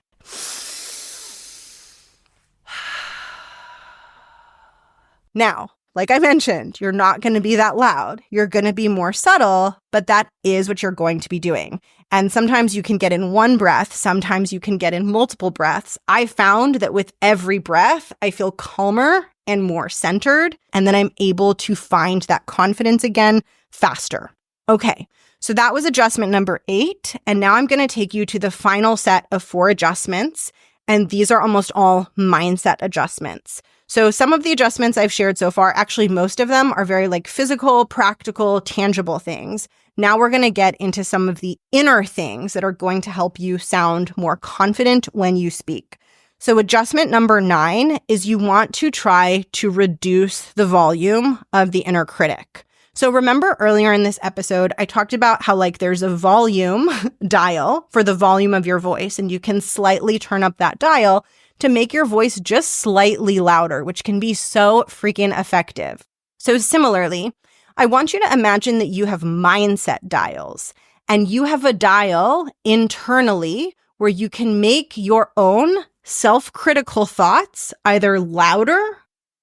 Now, like I mentioned, you're not going to be that loud. You're going to be more subtle, but that is what you're going to be doing. And sometimes you can get in one breath. Sometimes you can get in multiple breaths. I found that with every breath, I feel calmer and more centered. And then I'm able to find that confidence again faster. Okay, so that was adjustment number 8. And now I'm going to take you to the final set of 4 adjustments. And these are almost all mindset adjustments. So some of the adjustments I've shared so far, actually most of them are very like physical, practical, tangible things. Now we're going to get into some of the inner things that are going to help you sound more confident when you speak. So adjustment number 9 is you want to try to reduce the volume of the inner critic. So remember earlier in this episode, I talked about how like there's a volume dial for the volume of your voice, and you can slightly turn up that dial to make your voice just slightly louder, which can be so freaking effective. So similarly, I want you to imagine that you have mindset dials, and you have a dial internally where you can make your own self-critical thoughts either louder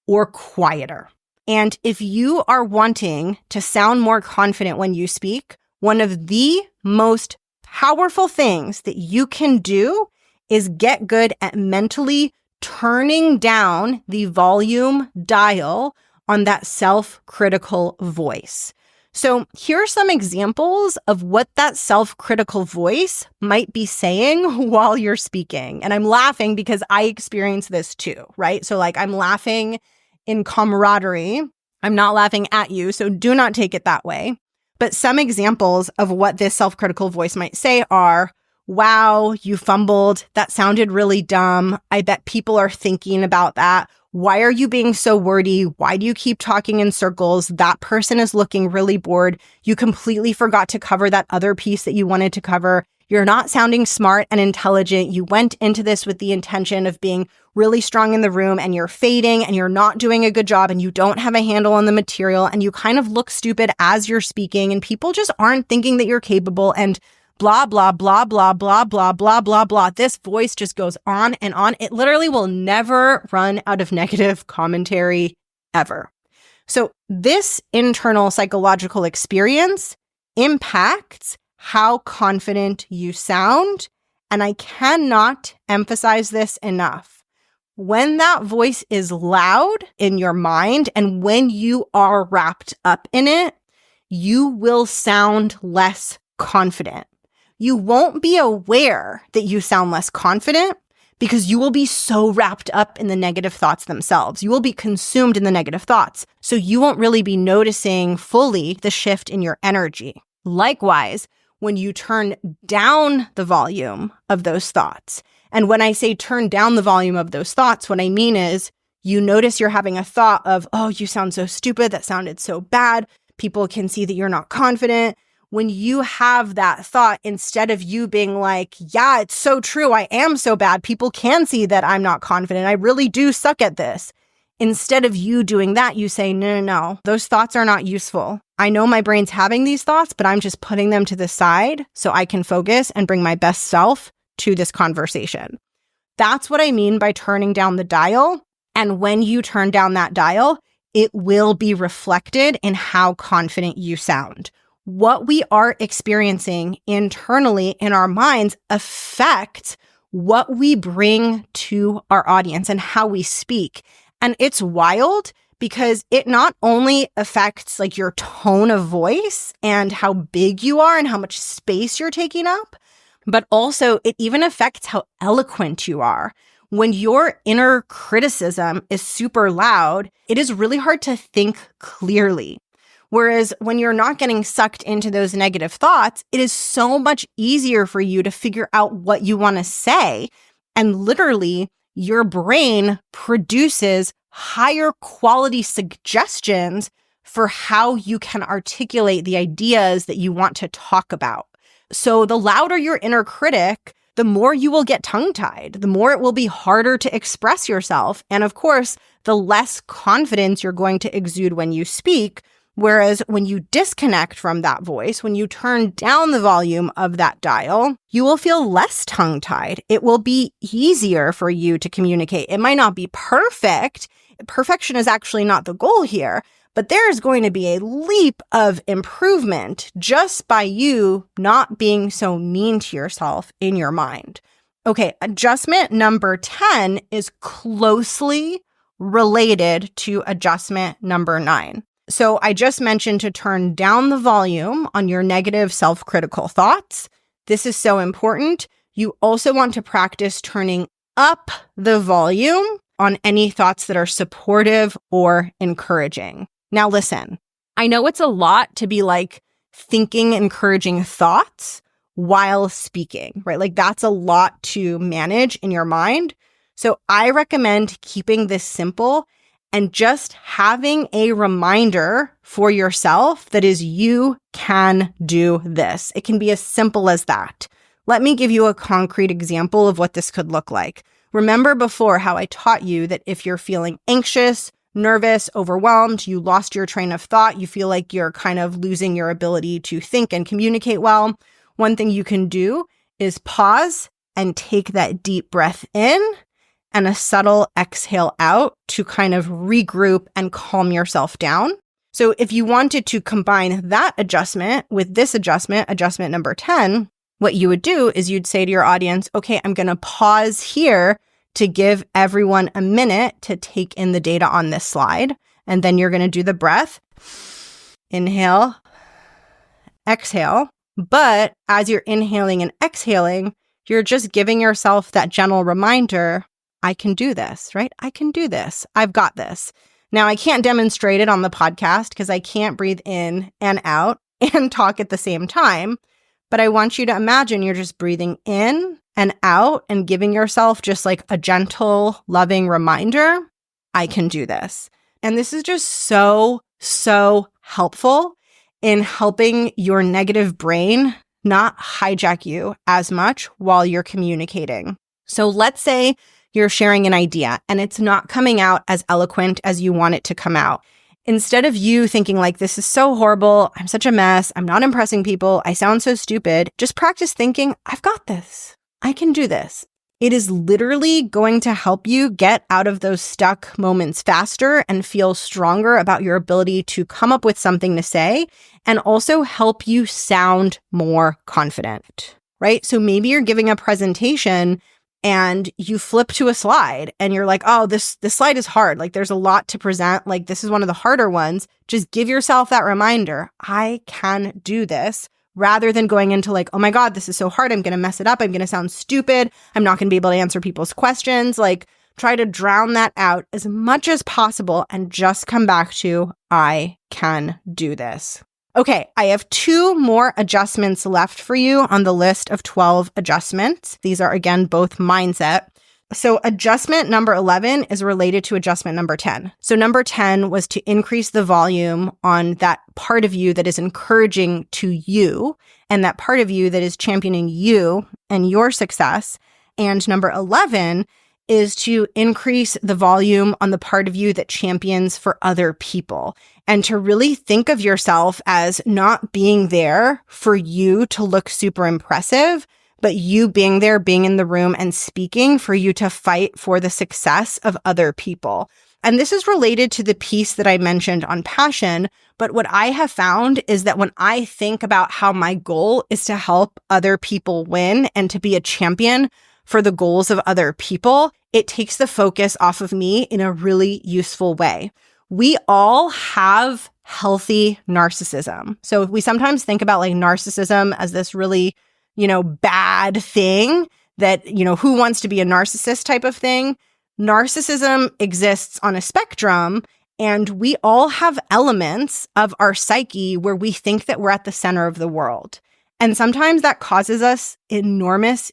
or quieter. And if you are wanting to sound more confident when you speak, one of the most powerful things that you can do is get good at mentally turning down the volume dial on that self-critical voice. So here are some examples of what that self-critical voice might be saying while you're speaking. And I'm laughing because I experience this too, right? So like I'm laughing in camaraderie. I'm not laughing at you, so do not take it that way. But some examples of what this self-critical voice might say are, wow, you fumbled. That sounded really dumb. I bet people are thinking about that. Why are you being so wordy? Why do you keep talking in circles? That person is looking really bored. You completely forgot to cover that other piece that you wanted to cover. You're not sounding smart and intelligent. You went into this with the intention of being really strong in the room, and you're fading and you're not doing a good job, and you don't have a handle on the material, and you kind of look stupid as you're speaking, and people just aren't thinking that you're capable, and blah, blah, blah, blah, blah, blah, blah, blah, blah. This voice just goes on and on. It literally will never run out of negative commentary ever. So this internal psychological experience impacts how confident you sound. And I cannot emphasize this enough. When that voice is loud in your mind and when you are wrapped up in it, you will sound less confident. You won't be aware that you sound less confident because you will be so wrapped up in the negative thoughts themselves. You will be consumed in the negative thoughts. So you won't really be noticing fully the shift in your energy. Likewise, when you turn down the volume of those thoughts. And when I say turn down the volume of those thoughts, what I mean is you notice you're having a thought of, oh, you sound so stupid. That sounded so bad. People can see that you're not confident. When you have that thought, instead of you being like, yeah, it's so true. I am so bad. People can see that I'm not confident. I really do suck at this. Instead of you doing that, you say, no. Those thoughts are not useful. I know my brain's having these thoughts, but I'm just putting them to the side so I can focus and bring my best self to this conversation. That's what I mean by turning down the dial. And when you turn down that dial, it will be reflected in how confident you sound. What we are experiencing internally in our minds affects what we bring to our audience and how we speak. And it's wild because it not only affects like your tone of voice and how big you are and how much space you're taking up, but also it even affects how eloquent you are. When your inner criticism is super loud, it is really hard to think clearly. Whereas when you're not getting sucked into those negative thoughts, it is so much easier for you to figure out what you want to say. And literally, your brain produces higher quality suggestions for how you can articulate the ideas that you want to talk about. So the louder your inner critic, the more you will get tongue-tied, the more it will be harder to express yourself. And of course, the less confidence you're going to exude when you speak, Whereas when you disconnect from that voice, when you turn down the volume of that dial, you will feel less tongue-tied. It will be easier for you to communicate. It might not be perfect. Perfection is actually not the goal here, but there's going to be a leap of improvement just by you not being so mean to yourself in your mind. Okay, adjustment number 10 is closely related to adjustment number 9. So I just mentioned to turn down the volume on your negative self-critical thoughts. This is so important. You also want to practice turning up the volume on any thoughts that are supportive or encouraging. Now listen, I know it's a lot to be like thinking encouraging thoughts while speaking, right? Like that's a lot to manage in your mind. So I recommend keeping this simple and just having a reminder for yourself that is, you can do this. It can be as simple as that. Let me give you a concrete example of what this could look like. Remember before how I taught you that if you're feeling anxious, nervous, overwhelmed, you lost your train of thought, you feel like you're kind of losing your ability to think and communicate well, one thing you can do is pause and take that deep breath in and a subtle exhale out to kind of regroup and calm yourself down. So if you wanted to combine that adjustment with this adjustment, adjustment number 10, what you would do is you'd say to your audience, okay, I'm going to pause here to give everyone a minute to take in the data on this slide. And then you're going to do the breath. Inhale, exhale. But as you're inhaling and exhaling, you're just giving yourself that gentle reminder, I can do this, right? I can do this. I've got this. Now, I can't demonstrate it on the podcast because I can't breathe in and out and talk at the same time. But I want you to imagine you're just breathing in and out and giving yourself just like a gentle, loving reminder, I can do this. And this is just so helpful in helping your negative brain not hijack you as much while you're communicating. So let's say you're sharing an idea and it's not coming out as eloquent as you want it to come out. Instead of you thinking like, this is so horrible, I'm such a mess, I'm not impressing people, I sound so stupid, just practice thinking, I've got this. I can do this. It is literally going to help you get out of those stuck moments faster and feel stronger about your ability to come up with something to say and also help you sound more confident, right? So maybe you're giving a presentation and you flip to a slide and you're like, oh, this slide is hard. Like there's a lot to present. Like this is one of the harder ones. Just give yourself that reminder. I can do this, rather than going into like, oh my God, this is so hard. I'm going to mess it up. I'm going to sound stupid. I'm not going to be able to answer people's questions. Like try to drown that out as much as possible and just come back to, I can do this. Okay, I have 2 more adjustments left for you on the list of 12 adjustments. These are, again, both mindset. So adjustment number 11 is related to adjustment number 10. So number 10 was to increase the volume on that part of you that is encouraging to you and that part of you that is championing you and your success. And number 11 is to increase the volume on the part of you that champions for other people and to really think of yourself as not being there for you to look super impressive, but you being there, being in the room and speaking for you to fight for the success of other people. And this is related to the piece that I mentioned on passion. But what I have found is that when I think about how my goal is to help other people win and to be a champion for the goals of other people, it takes the focus off of me in a really useful way. We all have healthy narcissism. So we sometimes think about like narcissism as this really, bad thing that, who wants to be a narcissist type of thing. Narcissism exists on a spectrum, and we all have elements of our psyche where we think that we're at the center of the world. And sometimes that causes us enormous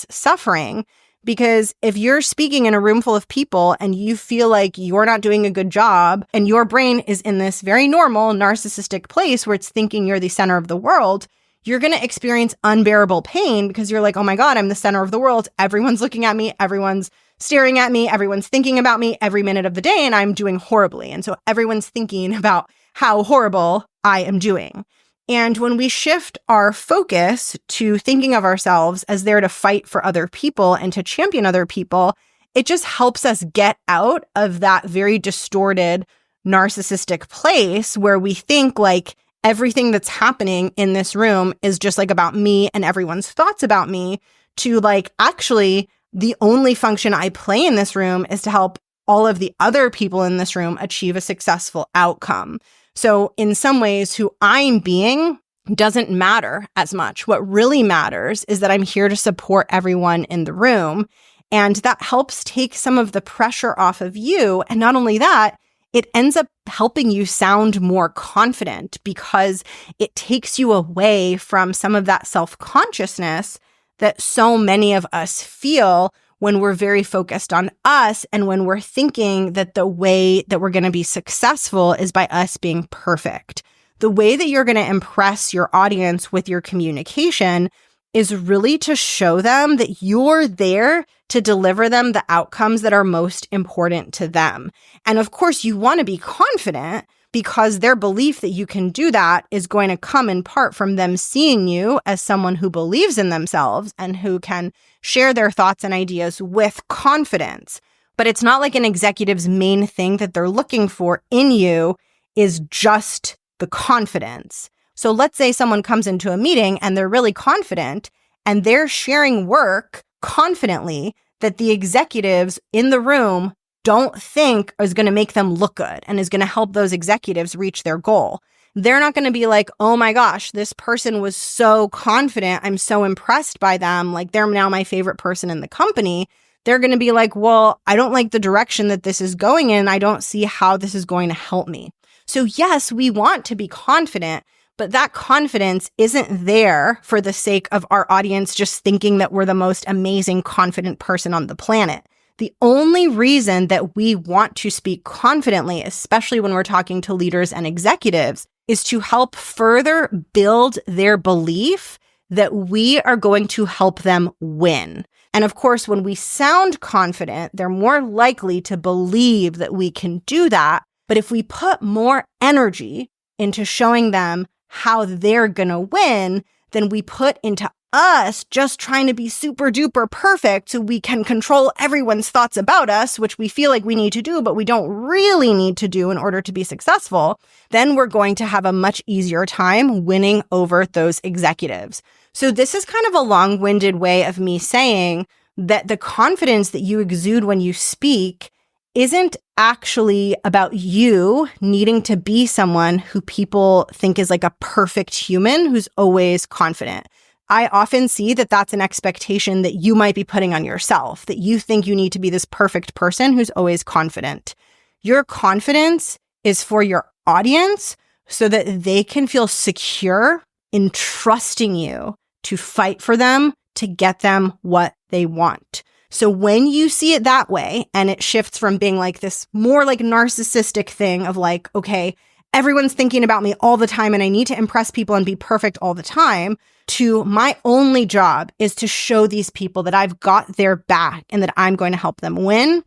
suffering, because if you're speaking in a room full of people and you feel like you're not doing a good job and your brain is in this very normal narcissistic place where it's thinking you're the center of the world, you're going to experience unbearable pain because you're like, oh my God, I'm the center of the world. Everyone's looking at me. Everyone's staring at me. Everyone's thinking about me every minute of the day, and I'm doing horribly. And so everyone's thinking about how horrible I am doing. And when we shift our focus to thinking of ourselves as there to fight for other people and to champion other people, it just helps us get out of that very distorted narcissistic place where we think like everything that's happening in this room is just like about me and everyone's thoughts about me, to like, actually, the only function I play in this room is to help all of the other people in this room achieve a successful outcome. So in some ways, who I'm being doesn't matter as much. What really matters is that I'm here to support everyone in the room. And that helps take some of the pressure off of you. And not only that, it ends up helping you sound more confident because it takes you away from some of that self-consciousness that so many of us feel when we're very focused on us and when we're thinking that the way that we're going to be successful is by us being perfect. The way that you're going to impress your audience with your communication is really to show them that you're there to deliver them the outcomes that are most important to them. And of course, you want to be confident because their belief that you can do that is going to come in part from them seeing you as someone who believes in themselves and who can share their thoughts and ideas with confidence. But it's not like an executive's main thing that they're looking for in you is just the confidence. So let's say someone comes into a meeting and they're really confident and they're sharing work confidently that the executives in the room don't think is going to make them look good and is going to help those executives reach their goal. They're not going to be like, oh my gosh, this person was so confident. I'm so impressed by them. Like they're now my favorite person in the company. They're going to be like, well, I don't like the direction that this is going in. I don't see how this is going to help me. So yes, we want to be confident, but that confidence isn't there for the sake of our audience just thinking that we're the most amazing, confident person on the planet. The only reason that we want to speak confidently, especially when we're talking to leaders and executives, is to help further build their belief that we are going to help them win. And of course, when we sound confident, they're more likely to believe that we can do that. But if we put more energy into showing them how they're going to win than we put into us just trying to be super duper perfect so we can control everyone's thoughts about us, which we feel like we need to do, but we don't really need to do in order to be successful, then we're going to have a much easier time winning over those executives. So this is kind of a long-winded way of me saying that the confidence that you exude when you speak isn't actually about you needing to be someone who people think is like a perfect human who's always confident. I often see that that's an expectation that you might be putting on yourself, that you think you need to be this perfect person who's always confident. Your confidence is for your audience so that they can feel secure in trusting you to fight for them, to get them what they want. So when you see it that way, and it shifts from being like this more like narcissistic thing of like, okay, everyone's thinking about me all the time and I need to impress people and be perfect all the time, to my only job is to show these people that I've got their back and that I'm going to help them win,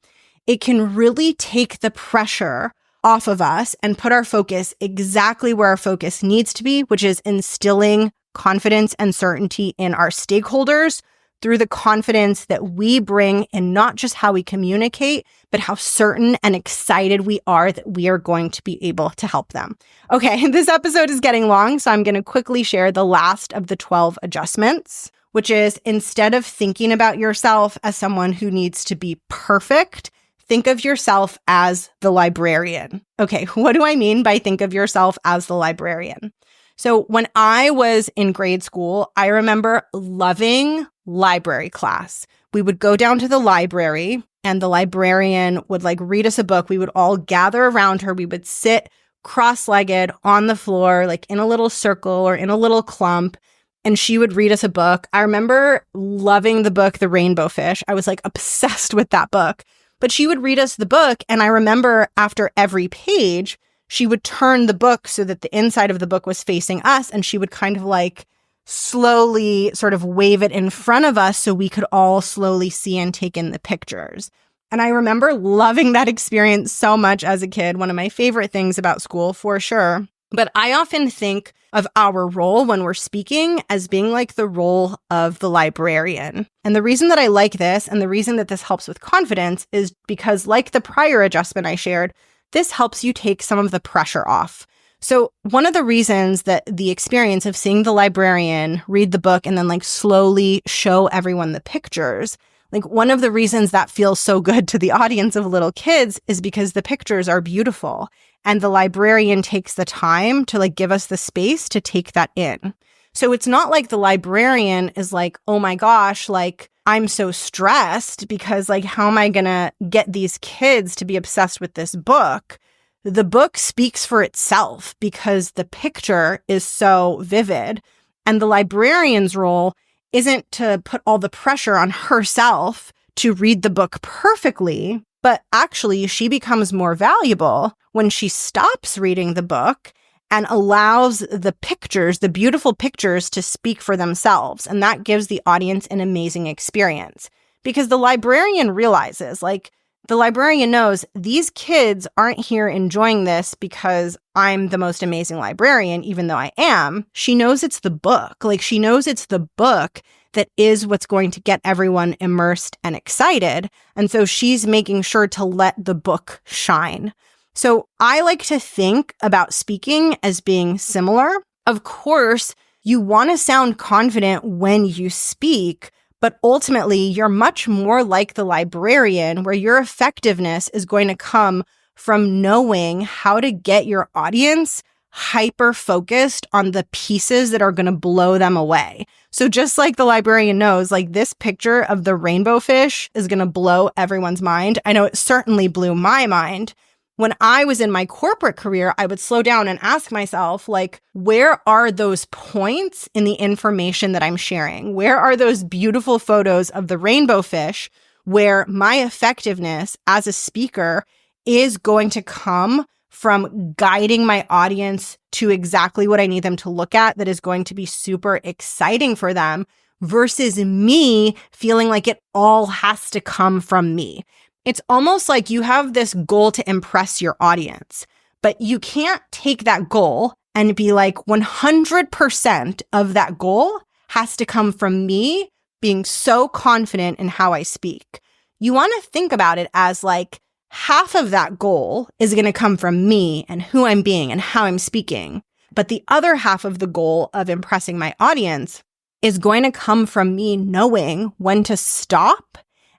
it can really take the pressure off of us and put our focus exactly where our focus needs to be, which is instilling confidence and certainty in our stakeholders through the confidence that we bring in not just how we communicate, but how certain and excited we are that we are going to be able to help them. Okay, this episode is getting long, so I'm going to quickly share the last of the 12 adjustments, which is instead of thinking about yourself as someone who needs to be perfect, think of yourself as the librarian. Okay, what do I mean by think of yourself as the librarian? So when I was in grade school, I remember loving library class. We would go down to the library and the librarian would like read us a book. We would all gather around her. We would sit cross-legged on the floor, like in a little circle or in a little clump, and she would read us a book. I remember loving the book, The Rainbow Fish. I was like obsessed with that book. But she would read us the book, and I remember after every page, she would turn the book so that the inside of the book was facing us, and she would kind of like slowly sort of wave it in front of us so we could all slowly see and take in the pictures. And I remember loving that experience so much as a kid, one of my favorite things about school for sure. But I often think of our role when we're speaking as being like the role of the librarian. And the reason that I like this and the reason that this helps with confidence is because, like the prior adjustment I shared, this helps you take some of the pressure off. So one of the reasons that the experience of seeing the librarian read the book and then like slowly show everyone the pictures, like one of the reasons that feels so good to the audience of little kids is because the pictures are beautiful and the librarian takes the time to like give us the space to take that in. So it's not like the librarian is like, oh my gosh, like I'm so stressed because like, how am I going to get these kids to be obsessed with this book? The book speaks for itself because the picture is so vivid. And the librarian's role isn't to put all the pressure on herself to read the book perfectly, but actually she becomes more valuable when she stops reading the book and allows the pictures, the beautiful pictures, to speak for themselves. And that gives the audience an amazing experience because the librarian realizes, like, the librarian knows these kids aren't here enjoying this because I'm the most amazing librarian, even though I am. She knows it's the book. Like, she knows it's the book that is what's going to get everyone immersed and excited. And so she's making sure to let the book shine. So I like to think about speaking as being similar. Of course, you want to sound confident when you speak, but ultimately, you're much more like the librarian, where your effectiveness is going to come from knowing how to get your audience hyper-focused on the pieces that are going to blow them away. So just like the librarian knows, like this picture of the rainbow fish is going to blow everyone's mind. I know it certainly blew my mind. When I was in my corporate career, I would slow down and ask myself, like, where are those points in the information that I'm sharing? Where are those beautiful photos of the rainbow fish where my effectiveness as a speaker is going to come from guiding my audience to exactly what I need them to look at that is going to be super exciting for them versus me feeling like it all has to come from me. It's almost like you have this goal to impress your audience, but you can't take that goal and be like 100% of that goal has to come from me being so confident in how I speak. You want to think about it as like half of that goal is going to come from me and who I'm being and how I'm speaking. But the other half of the goal of impressing my audience is going to come from me knowing when to stop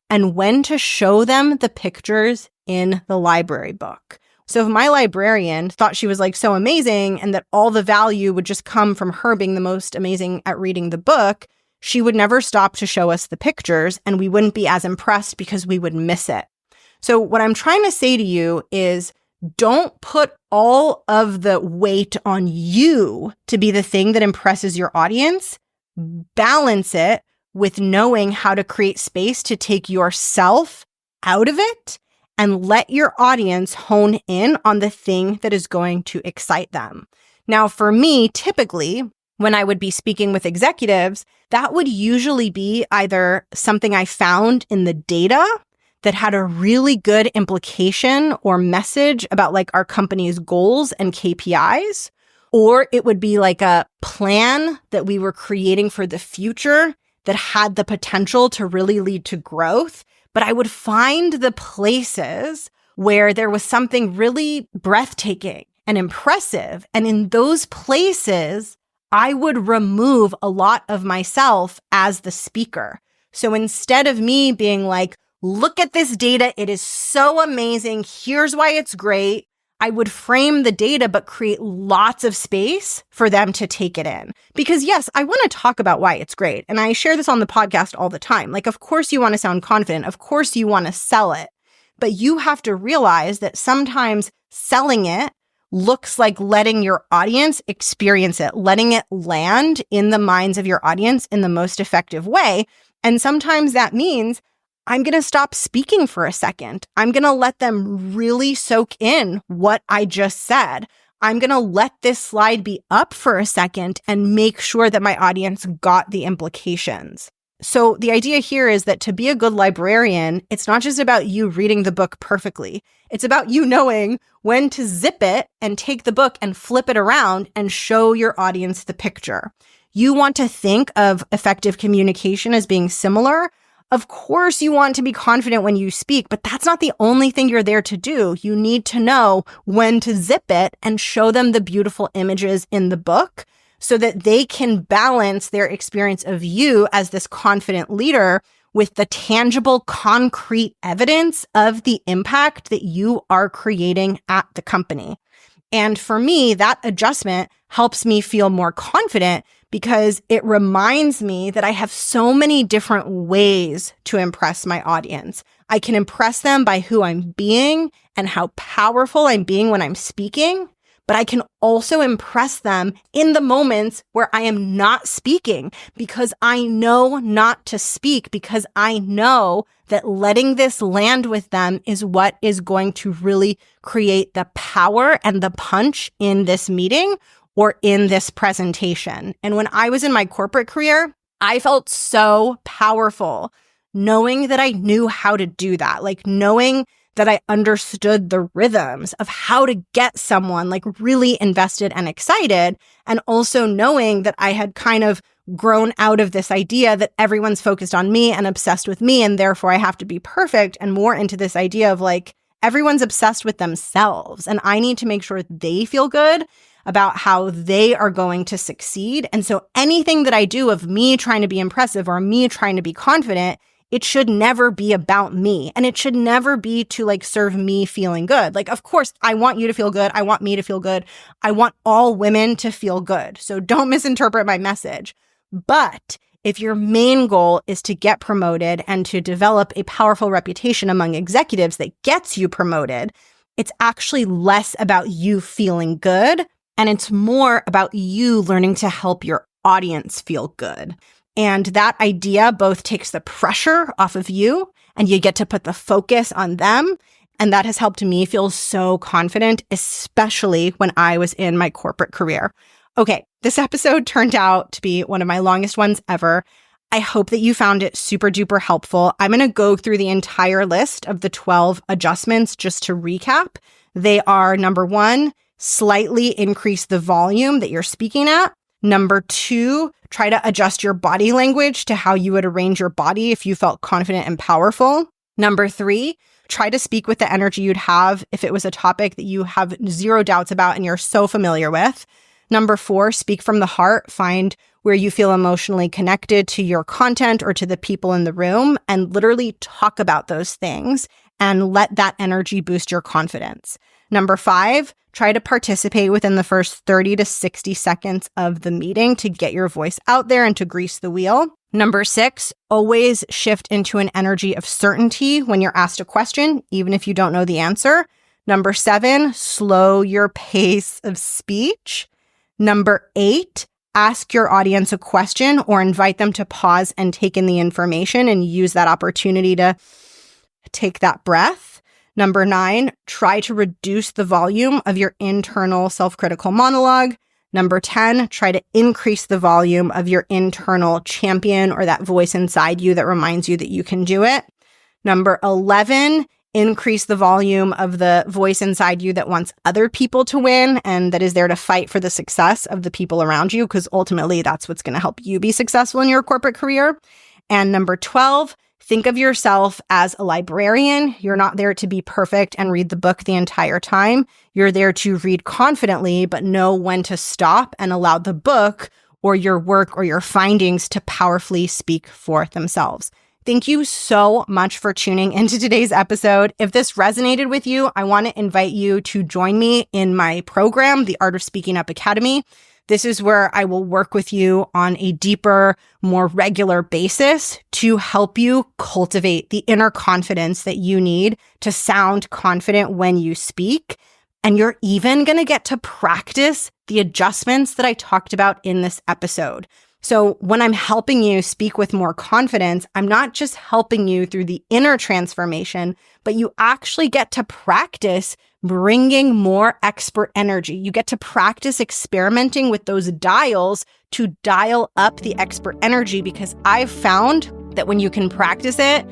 and when to show them the pictures in the library book. So if my librarian thought she was like so amazing and that all the value would just come from her being the most amazing at reading the book, she would never stop to show us the pictures and we wouldn't be as impressed because we would miss it. So what I'm trying to say to you is don't put all of the weight on you to be the thing that impresses your audience. Balance it with knowing how to create space to take yourself out of it and let your audience hone in on the thing that is going to excite them. Now, for me, typically, when I would be speaking with executives, that would usually be either something I found in the data that had a really good implication or message about like our company's goals and KPIs, or it would be like a plan that we were creating for the future that had the potential to really lead to growth. But I would find the places where there was something really breathtaking and impressive. And in those places, I would remove a lot of myself as the speaker. So instead of me being like, look at this data, it is so amazing, here's why it's great, I would frame the data, but create lots of space for them to take it in. Because yes, I want to talk about why it's great. And I share this on the podcast all the time. Like, of course you want to sound confident. Of course you want to sell it. But you have to realize that sometimes selling it looks like letting your audience experience it, letting it land in the minds of your audience in the most effective way. And sometimes that means I'm going to stop speaking for a second. I'm going to let them really soak in what I just said. I'm going to let this slide be up for a second and make sure that my audience got the implications. So the idea here is that to be a good librarian, it's not just about you reading the book perfectly. It's about you knowing when to zip it and take the book and flip it around and show your audience the picture. You want to think of effective communication as being similar. Of course, you want to be confident when you speak, but that's not the only thing you're there to do. You need to know when to zip it and show them the beautiful images in the book so that they can balance their experience of you as this confident leader with the tangible, concrete evidence of the impact that you are creating at the company. And for me, that adjustment helps me feel more confident because it reminds me that I have so many different ways to impress my audience. I can impress them by who I'm being and how powerful I'm being when I'm speaking, but I can also impress them in the moments where I am not speaking because I know not to speak, because I know that letting this land with them is what is going to really create the power and the punch in this meeting or in this presentation. And when I was in my corporate career, I felt so powerful knowing that I knew how to do that, like knowing that I understood the rhythms of how to get someone like really invested and excited, and also knowing that I had kind of grown out of this idea that everyone's focused on me and obsessed with me, and therefore I have to be perfect, and more into this idea of like everyone's obsessed with themselves, and I need to make sure they feel good about how they are going to succeed. And so anything that I do of me trying to be impressive or me trying to be confident, it should never be about me. And it should never be to like serve me feeling good. Like, of course, I want you to feel good. I want me to feel good. I want all women to feel good. So don't misinterpret my message. But if your main goal is to get promoted and to develop a powerful reputation among executives that gets you promoted, it's actually less about you feeling good. And it's more about you learning to help your audience feel good. And that idea both takes the pressure off of you and you get to put the focus on them. And that has helped me feel so confident, especially when I was in my corporate career. Okay, this episode turned out to be one of my longest ones ever. I hope that you found it super duper helpful. I'm going to go through the entire list of the 12 adjustments just to recap. They are: number 1, slightly increase the volume that you're speaking at. Number 2, try to adjust your body language to how you would arrange your body if you felt confident and powerful. Number 3, try to speak with the energy you'd have if it was a topic that you have zero doubts about and you're so familiar with. Number 4, speak from the heart. Find where you feel emotionally connected to your content or to the people in the room and literally talk about those things and let that energy boost your confidence. Number 5, try to participate within the first 30 to 60 seconds of the meeting to get your voice out there and to grease the wheel. Number 6, always shift into an energy of certainty when you're asked a question, even if you don't know the answer. Number 7, slow your pace of speech. Number 8, ask your audience a question or invite them to pause and take in the information and use that opportunity to take that breath. Number 9, try to reduce the volume of your internal self-critical monologue. Number 10, try to increase the volume of your internal champion or that voice inside you that reminds you that you can do it. Number 11, increase the volume of the voice inside you that wants other people to win and that is there to fight for the success of the people around you, because ultimately that's what's going to help you be successful in your corporate career. And number 12, think of yourself as a librarian. You're not there to be perfect and read the book the entire time. You're there to read confidently, but know when to stop and allow the book or your work or your findings to powerfully speak for themselves. Thank you so much for tuning into today's episode. If this resonated with you, I want to invite you to join me in my program, the Art of Speaking Up Academy. This is where I will work with you on a deeper, more regular basis to help you cultivate the inner confidence that you need to sound confident when you speak. And you're even going to get to practice the adjustments that I talked about in this episode. So when I'm helping you speak with more confidence, I'm not just helping you through the inner transformation, but you actually get to practice bringing more expert energy. You get to practice experimenting with those dials to dial up the expert energy, because I've found that when you can practice it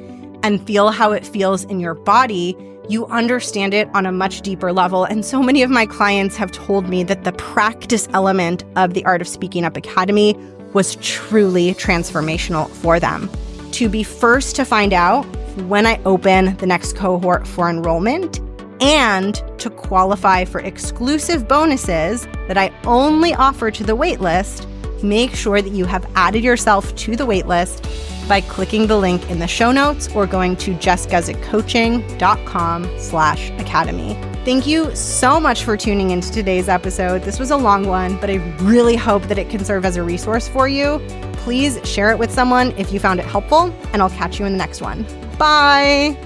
and feel how it feels in your body, you understand it on a much deeper level. And so many of my clients have told me that the practice element of the Art of Speaking Up Academy was truly transformational for them. To be first to find out when I open the next cohort for enrollment, and to qualify for exclusive bonuses that I only offer to the waitlist, make sure that you have added yourself to the waitlist by clicking the link in the show notes or going to jessguzikcoaching.com/academy. Thank you so much for tuning into today's episode. This was a long one, but I really hope that it can serve as a resource for you. Please share it with someone if you found it helpful, and I'll catch you in the next one. Bye.